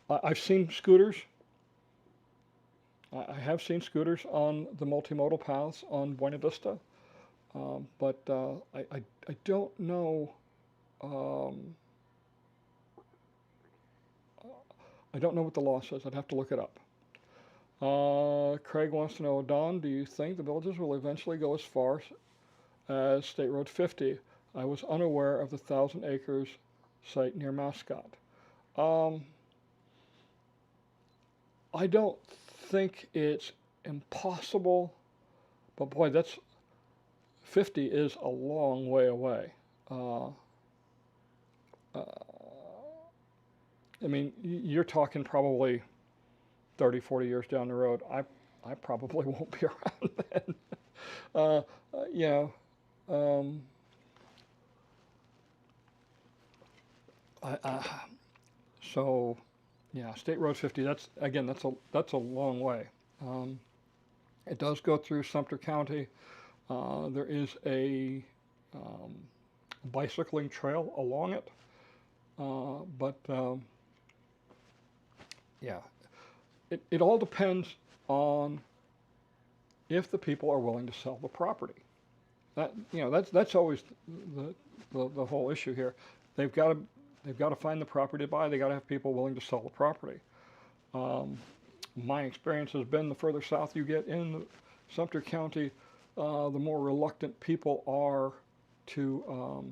I've seen scooters. I have seen scooters on the multimodal paths on Buena Vista, but I don't know. I don't know what the law says. I'd have to look it up. Craig wants to know, Don, do you think the villages will eventually go as far as State Road 50? I was unaware of the 1,000 acres site near Mascot. I don't think it's impossible, but boy, 50 is a long way away. I mean, you're talking probably 30, 40 years down the road. I probably won't be around then. State Road 50. That's a long way. It does go through Sumter County. There is a bicycling trail along it, it all depends on if the people are willing to sell the property. That's always the whole issue here. They've got to find the property to buy. They got to have people willing to sell the property. My experience has been the further south you get in Sumter County, the more reluctant people are to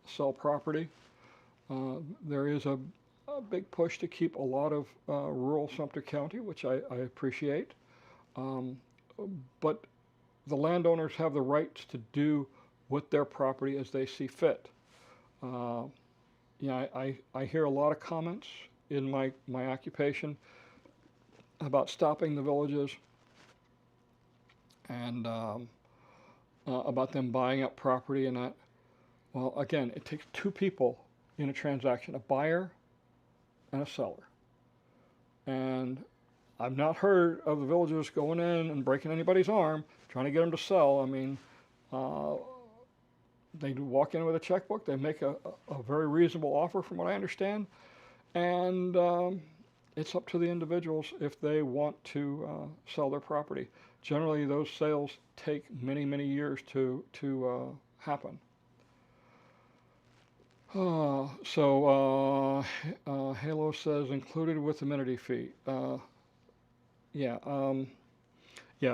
sell property. There is a big push to keep a lot of rural Sumter County, which I appreciate. But the landowners have the rights to do with their property as they see fit. I hear a lot of comments in my occupation about stopping the villages and about them buying up property and that. Well, again, it takes two people in a transaction, a buyer and a seller. And I've not heard of the villagers going in and breaking anybody's arm, trying to get them to sell. I mean, they walk in with a checkbook, they make a very reasonable offer from what I understand, and it's up to the individuals if they want to sell their property. Generally, those sales take many, many years to happen. Halo says included with amenity fee.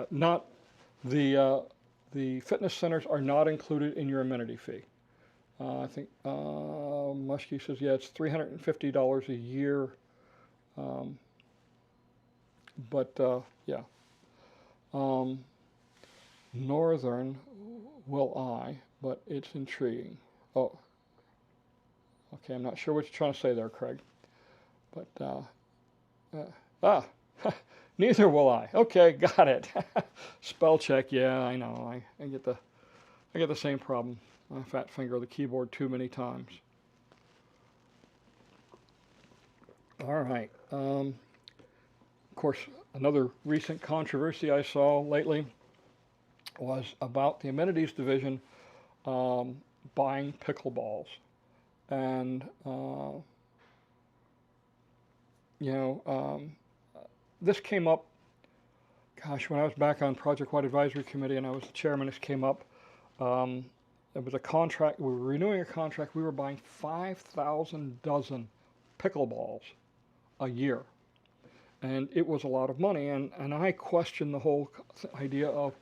Not the fitness centers are not included in your amenity fee. I think Muskie says it's $350 a year. Northern will I, but it's intriguing. Oh. Okay, I'm not sure what you're trying to say there, Craig. But, neither will I. Okay, got it. Spell check, yeah, I know. I get the same problem. I fat finger the keyboard too many times. All right. course, another recent controversy I saw lately was about the amenities division buying pickleballs. And, this came up, gosh, when I was back on Project-Wide Advisory Committee and I was the chairman, this came up. It was a contract, we were renewing a contract, we were buying 5,000 dozen pickleballs a year. And it was a lot of money, and I questioned the whole idea of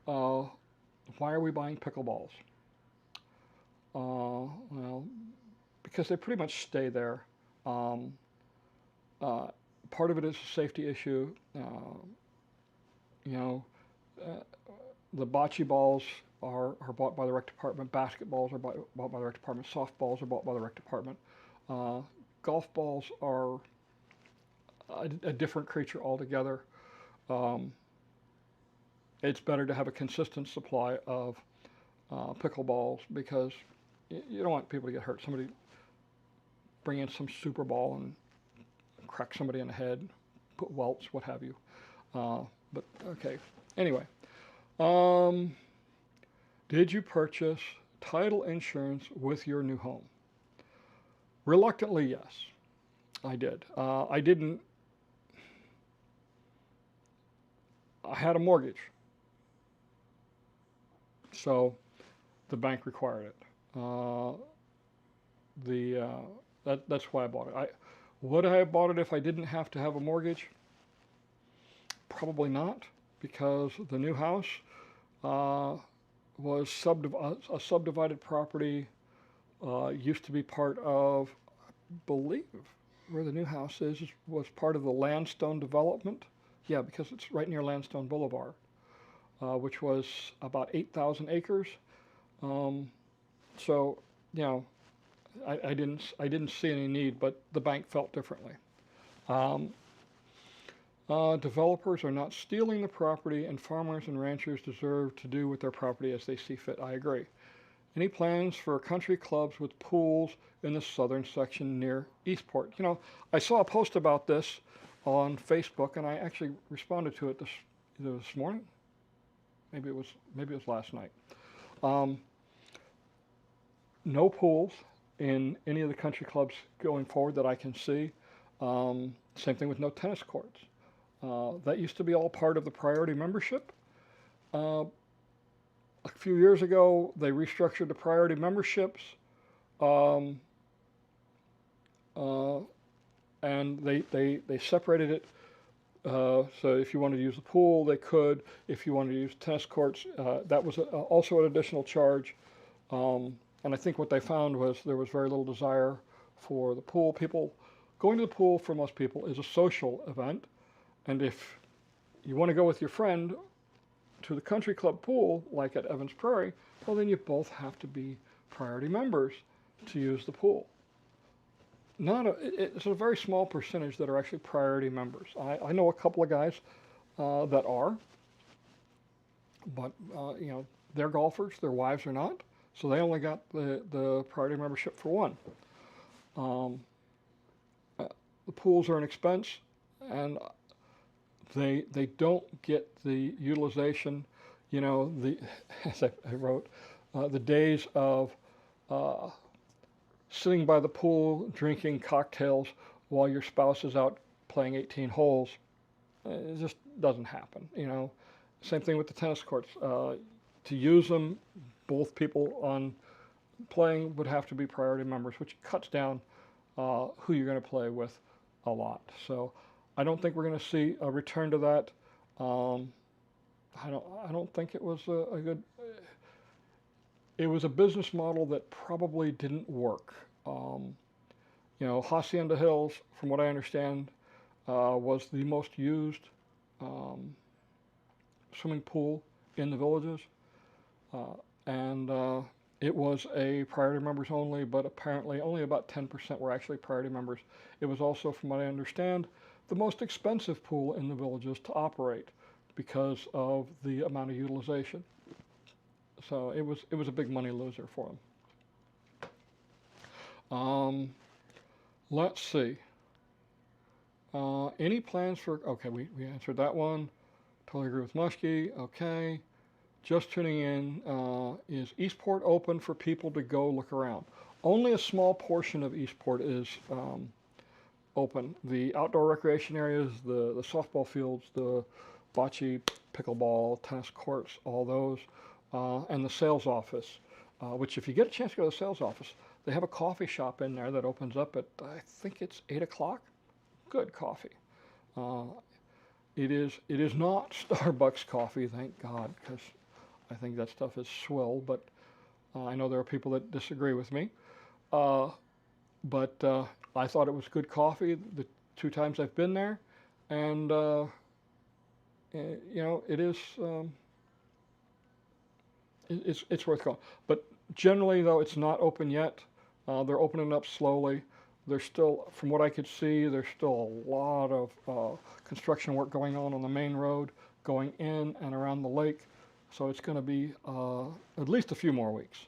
why are we buying pickleballs? Well, because they pretty much stay there. Part of it is a safety issue. The bocce balls are bought by the rec department. Basketballs are bought by the rec department. Softballs are bought by the rec department. Golf balls are a different creature altogether. It's better to have a consistent supply of pickleballs because you don't want people to get hurt. Somebody bring in some super ball and crack somebody in the head, put welts, what have you. But okay. Anyway, did you purchase title insurance with your new home? Reluctantly, yes, I did. I didn't. I had a mortgage, so the bank required it. That's why I bought it. Would I have bought it if I didn't have to have a mortgage? Probably not, because the new house was a subdivided property. Used to be part of, I believe, where the new house was part of the Landstone development. Yeah, because it's right near Landstone Boulevard, which was about 8,000 acres. So, I didn't see any need, but the bank felt differently. Developers are not stealing the property, and farmers and ranchers deserve to do with their property as they see fit. I agree. Any plans for country clubs with pools in the southern section near Eastport? I saw a post about this on Facebook, and I actually responded to it either this morning. Maybe it was last night. No pools in any of the country clubs going forward that I can see. Same thing with no tennis courts. That used to be all part of the priority membership. A few years ago, they restructured the priority memberships, and they separated it. So if you wanted to use the pool, they could. If you wanted to use tennis courts, that was also an additional charge. And I think what they found was there was very little desire for the pool. Going to the pool for most people is a social event. And if you want to go with your friend to the country club pool, like at Evans Prairie, well, then you both have to be priority members to use the pool. It's a very small percentage that are actually priority members. I know a couple of guys that are, but they're golfers, their wives are not, so they only got the priority membership for one. The pools are an expense, and they don't get the utilization. As I wrote, the days of sitting by the pool drinking cocktails while your spouse is out playing 18 holes, it just doesn't happen. Same thing with the tennis courts. To use them, both people on playing would have to be priority members, which cuts down who you're going to play with a lot. So I don't think we're going to see a return to that. I don't think it was a good. It was a business model that probably didn't work. Hacienda Hills, from what I understand, was the most used swimming pool in the villages, and it was a priority members only, but apparently only about 10% were actually priority members. It was also, from what I understand, the most expensive pool in the villages to operate because of the amount of utilization. So it was a big money loser for them. Let's see. Any plans for, okay, we answered that one. Totally agree with Muskie. Okay. Just tuning in. Is Eastport open for people to go look around? Only a small portion of Eastport is open. The outdoor recreation areas, the softball fields, the bocce, pickleball, tennis courts, all those, and the sales office, which if you get a chance to go to the sales office, they have a coffee shop in there that opens up at, I think it's 8 o'clock. Good coffee. It is not Starbucks coffee, thank God, because I think that stuff is swill, but I know there are people that disagree with me. But I thought it was good coffee the 2 times I've been there, and you know, it is it's worth going. But generally, though, it's not open yet. They're opening up slowly. There's still, from what I could see, there's still a lot of construction work going on the main road, going in and around the lake. So it's going to be at least a few more weeks.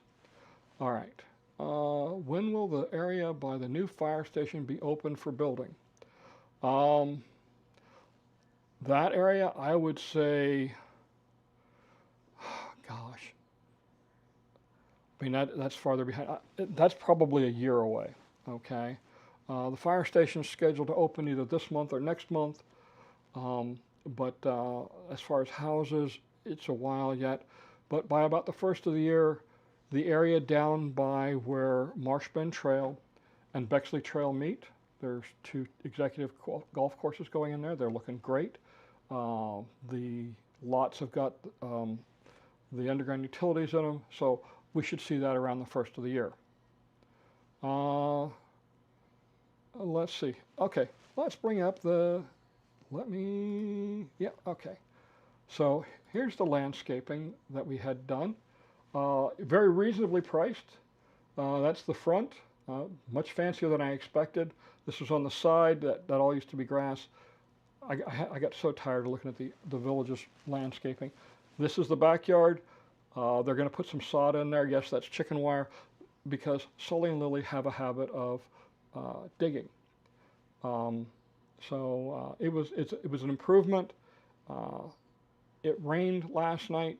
All right. When will the area by the new fire station be open for building? That area, I would say, gosh, I mean, that's farther behind. That's probably a year away, okay? The fire station's scheduled to open either this month or next month, but as far as houses, it's a while yet. But by about the first of the year, the area down by where Marsh Bend Trail and Bexley Trail meet, there's 2 executive golf courses going in there. They're looking great. The lots have got the underground utilities in them, so we should see that around the first of the year. Let's see. Okay, let's bring up yeah, okay. So here's the landscaping that we had done. Very reasonably priced. That's the front, much fancier than I expected. This was on the side, that all used to be grass. I got so tired of looking at the village's landscaping. This is the backyard. They're going to put some sod in there. Yes, that's chicken wire, because Sully and Lily have a habit of digging. It was an improvement. It rained last night.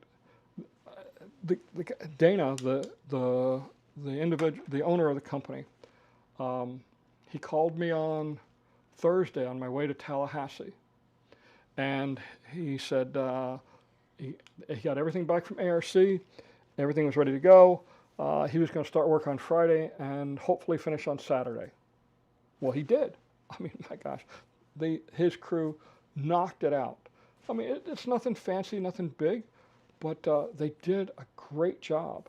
Dana, the individual, the owner of the company, he called me on Thursday on my way to Tallahassee, and he said he got everything back from ARC, everything was ready to go. He was going to start work on Friday and hopefully finish on Saturday. Well, he did. I mean, my gosh, his crew knocked it out. I mean, it's nothing fancy, nothing big, but they did a great job,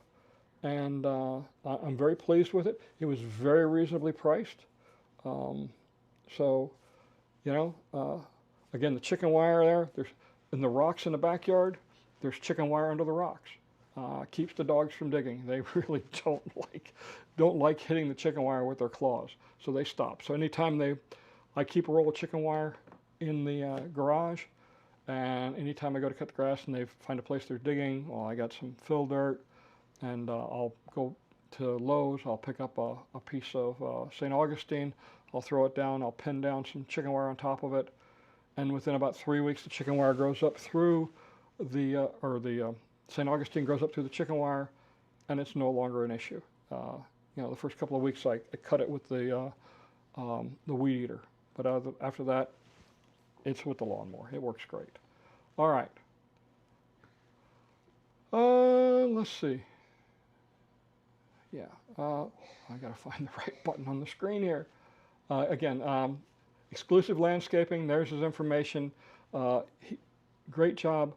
and I'm very pleased with it. It was very reasonably priced. So, you know, again, the chicken wire and the rocks in the backyard, there's chicken wire under the rocks. Keeps the dogs from digging. They really don't like hitting the chicken wire with their claws, so they stop. So anytime I keep a roll of chicken wire in the garage, and anytime I go to cut the grass and they find a place they're digging, well, I got some fill dirt, and I'll go to Lowe's, I'll pick up a piece of St. Augustine, I'll throw it down, I'll pin down some chicken wire on top of it, and within about 3 weeks the chicken wire grows up through the St. Augustine grows up through the chicken wire, and it's no longer an issue. You know, the first couple of weeks I cut it with the weed eater, but after that, it's with the lawnmower. It works great. All right. Let's see. Yeah, I gotta find the right button on the screen here. Again, exclusive landscaping. There's his information. Great job.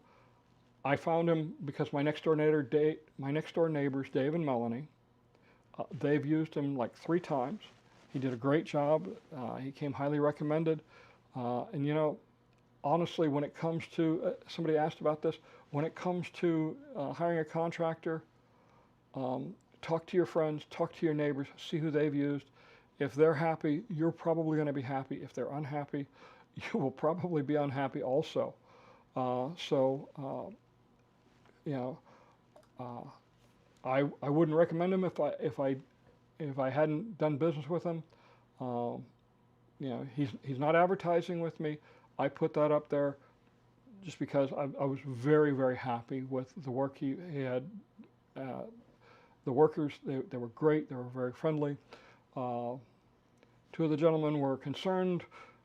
I found him because my next door neighbors, Dave and Melanie, they've used him like 3 times. He did a great job. He came highly recommended. And you know, honestly, when it comes to, somebody asked about this, when it comes to hiring a contractor, talk to your friends, talk to your neighbors, see who they've used. If they're happy, you're probably going to be happy. If they're unhappy, you will probably be unhappy also. You know, I wouldn't recommend him if I hadn't done business with him. he's not advertising with me. I put that up there just because I was very, very happy with the work he had. The workers, they were great. They were very friendly. Two of the gentlemen were concerned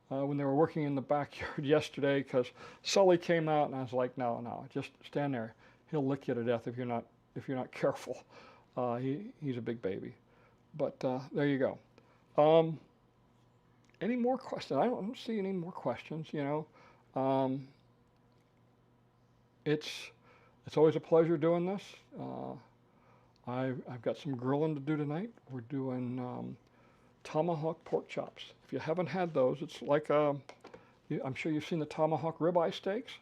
when they were working in the backyard yesterday because Sully came out, and I was like, no, just stand there. He'll lick you to death if you're not careful. He's a big baby. But there you go. Any more questions? I don't see any more questions. It's always a pleasure doing this. I've got some grilling to do tonight. We're doing tomahawk pork chops. If you haven't had those, it's like I'm sure you've seen the tomahawk ribeye steaks.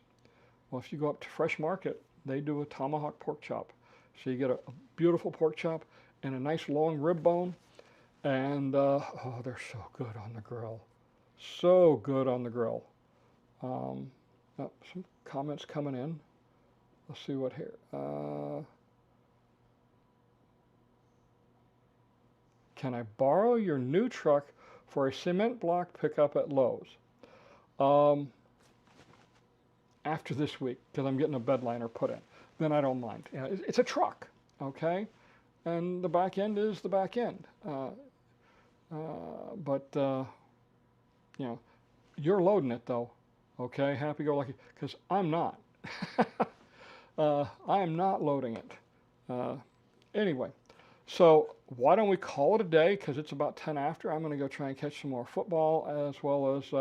Well, if you go up to Fresh Market, they do a tomahawk pork chop. So you get a beautiful pork chop and a nice long rib bone, and they're so good on the grill. So good on the grill. Some comments coming in. Let's see what here. Can I borrow your new truck for a cement block pickup at Lowe's? After this week, because I'm getting a bed liner put in, then I don't mind. It's a truck, okay? And the back end is the back end. But you're loading it though, okay? Happy go lucky, because I'm not. I am not loading it. Anyway, so why don't we call it a day, because it's about 10 after. I'm going to go try and catch some more football, as well as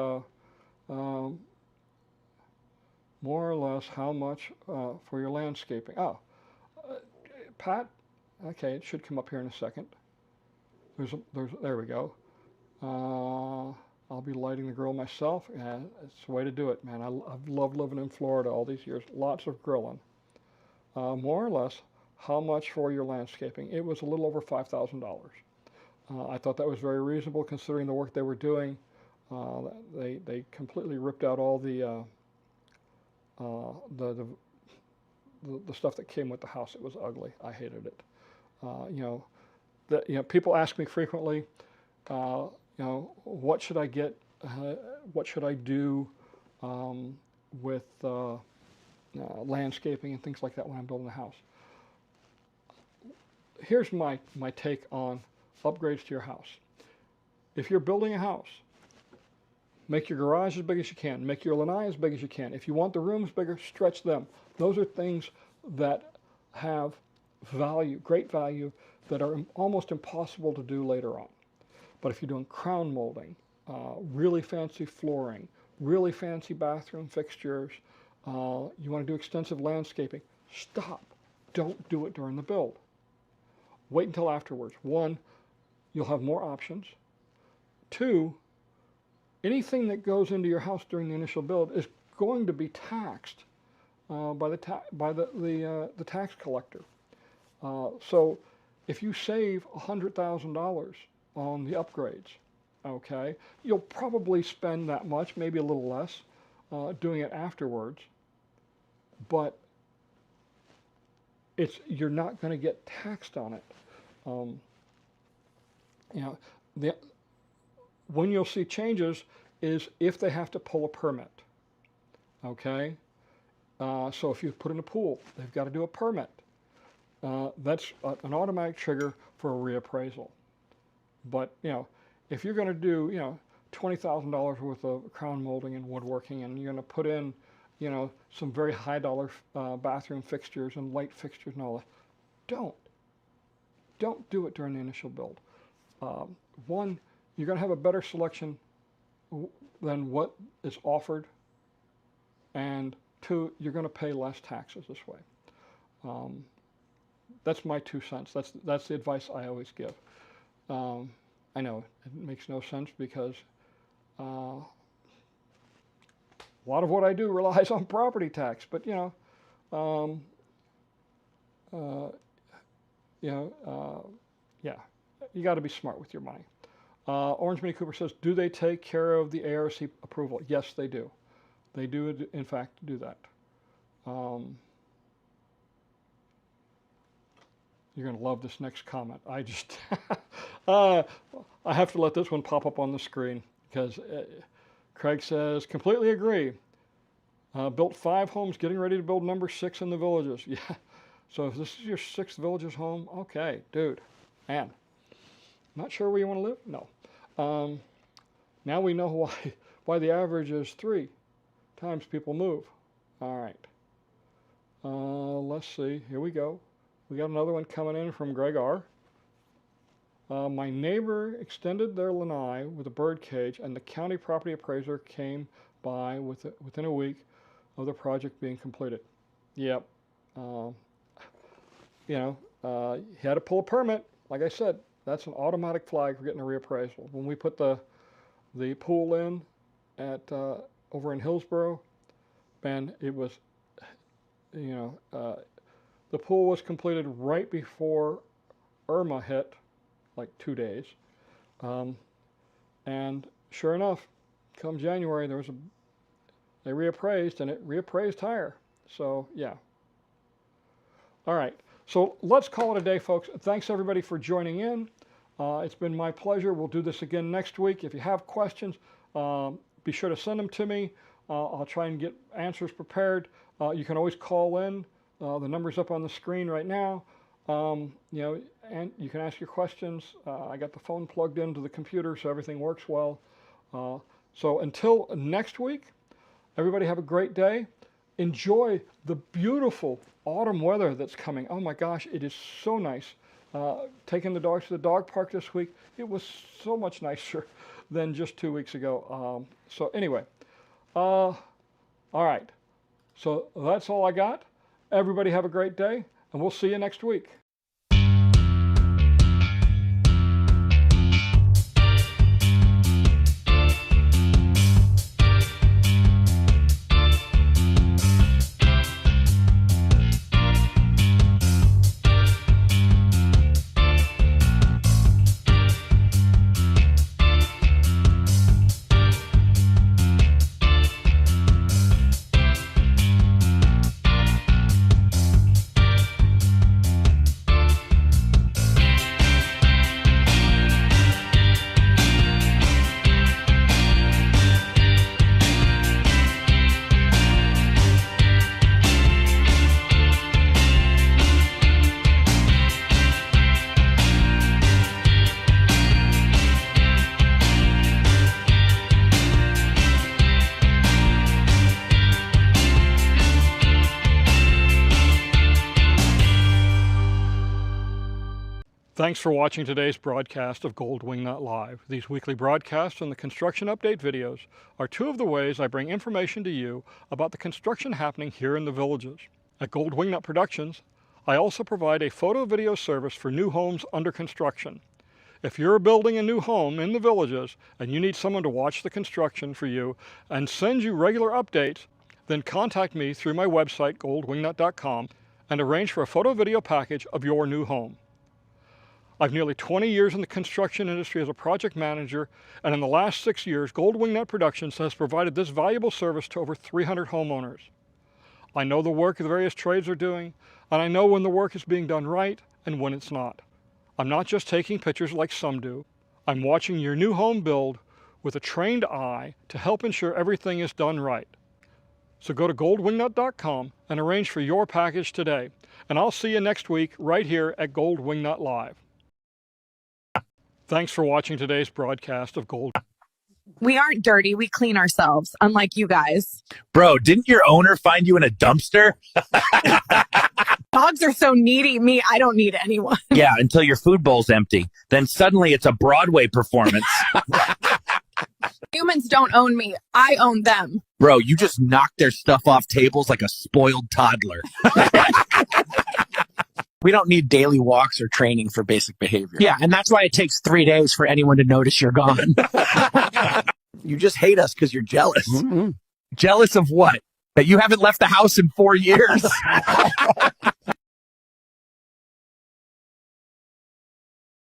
more or less how much for your landscaping. Pat, okay, it should come up here in a second. There we go. I'll be lighting the grill myself. Yeah, it's the way to do it, man. I've loved living in Florida all these years. Lots of grilling. More or less, how much for your landscaping? It was a little over $5,000. I thought that was very reasonable considering the work they were doing. They completely ripped out all the stuff that came with the house. It was ugly. I hated it. People ask me frequently, what should I get? What should I do with landscaping and things like that when I'm building a house? Here's my take on upgrades to your house. If you're building a house, make your garage as big as you can. Make your lanai as big as you can. If you want the rooms bigger, stretch them. Those are things that have value, great value, that are almost impossible to do later on. But if you're doing crown molding, really fancy flooring, really fancy bathroom fixtures, you want to do extensive landscaping, stop. Don't do it during the build. Wait until afterwards. One, you'll have more options. Two, anything that goes into your house during the initial build is going to be taxed by the tax collector. So if you save $100,000 on the upgrades, okay, you'll probably spend that much, maybe a little less, doing it afterwards. But you're not going to get taxed on it. When you'll see changes is if they have to pull a permit. Okay, so if you put in a pool, they've got to do a permit. That's an automatic trigger for a reappraisal. But if you're going to do $20,000 worth of crown molding and woodworking, and you're going to put in some very high dollar bathroom fixtures and light fixtures and all that, don't do it during the initial build. One, you're going to have a better selection than what is offered, and two, you're going to pay less taxes this way. That's my 2 cents. That's the advice I always give. I know it makes no sense because a lot of what I do relies on property tax, but yeah, you got to be smart with your money. Orange Mini Cooper says, do they take care of the ARC approval? Yes, they do. They do, in fact, do that. You're going to love this next comment. I have to let this one pop up on the screen because Craig says, completely agree. Built 5 homes, getting ready to build number 6 in the Villages. Yeah. So if this is your 6th Villages home, okay, dude, man, not sure where you want to live? No. Now we know why the average is 3 times people move. All right. Let's see. Here we go. We got another one coming in from Greg R. My neighbor extended their lanai with a bird cage, and the county property appraiser came by within a week of the project being completed. Yep. He had to pull a permit. Like I said, that's an automatic flag for getting a reappraisal. When we put the pool in at over in Hillsborough, man, it was, the pool was completed right before Irma hit, like 2 days, and sure enough, come January, they reappraised, and it reappraised higher. So yeah. All right. So let's call it a day, folks. Thanks everybody for joining in. It's been my pleasure. We'll do this again next week. If you have questions, be sure to send them to me. I'll try and get answers prepared. You can always call in. The number's up on the screen right now. And you can ask your questions. I got the phone plugged into the computer, so everything works well. So until next week, everybody have a great day. Enjoy the beautiful autumn weather that's coming. Oh my gosh, it is so nice. Taking the dogs to the dog park this week, it was so much nicer than just 2 weeks ago. So anyway, all right. So that's all I got. Everybody have a great day, and we'll see you next week. Thanks for watching today's broadcast of Gold Wingnut Live. These weekly broadcasts and the construction update videos are 2 of the ways I bring information to you about the construction happening here in the Villages. At Gold Wingnut Productions, I also provide a photo-video service for new homes under construction. If you're building a new home in the Villages and you need someone to watch the construction for you and send you regular updates, then contact me through my website, goldwingnut.com, and arrange for a photo-video package of your new home. I've nearly 20 years in the construction industry as a project manager, and in the last 6 years, Gold Wingnut Productions has provided this valuable service to over 300 homeowners. I know the work the various trades are doing, and I know when the work is being done right and when it's not. I'm not just taking pictures like some do. I'm watching your new home build with a trained eye to help ensure everything is done right. So go to goldwingnut.com and arrange for your package today, and I'll see you next week right here at Gold Wingnut Live. Thanks for watching today's broadcast of Gold. We aren't dirty. We clean ourselves, unlike you guys. Bro, didn't your owner find you in a dumpster? Dogs are so needy. Me, I don't need anyone. Yeah, until your food bowl's empty. Then suddenly it's a Broadway performance. Humans don't own me. I own them. Bro, you just knocked their stuff off tables like a spoiled toddler. We don't need daily walks or training for basic behavior. Yeah, and that's why it takes 3 days for anyone to notice you're gone. You just hate us because you're jealous. Jealous of what? That you haven't left the house in 4 years?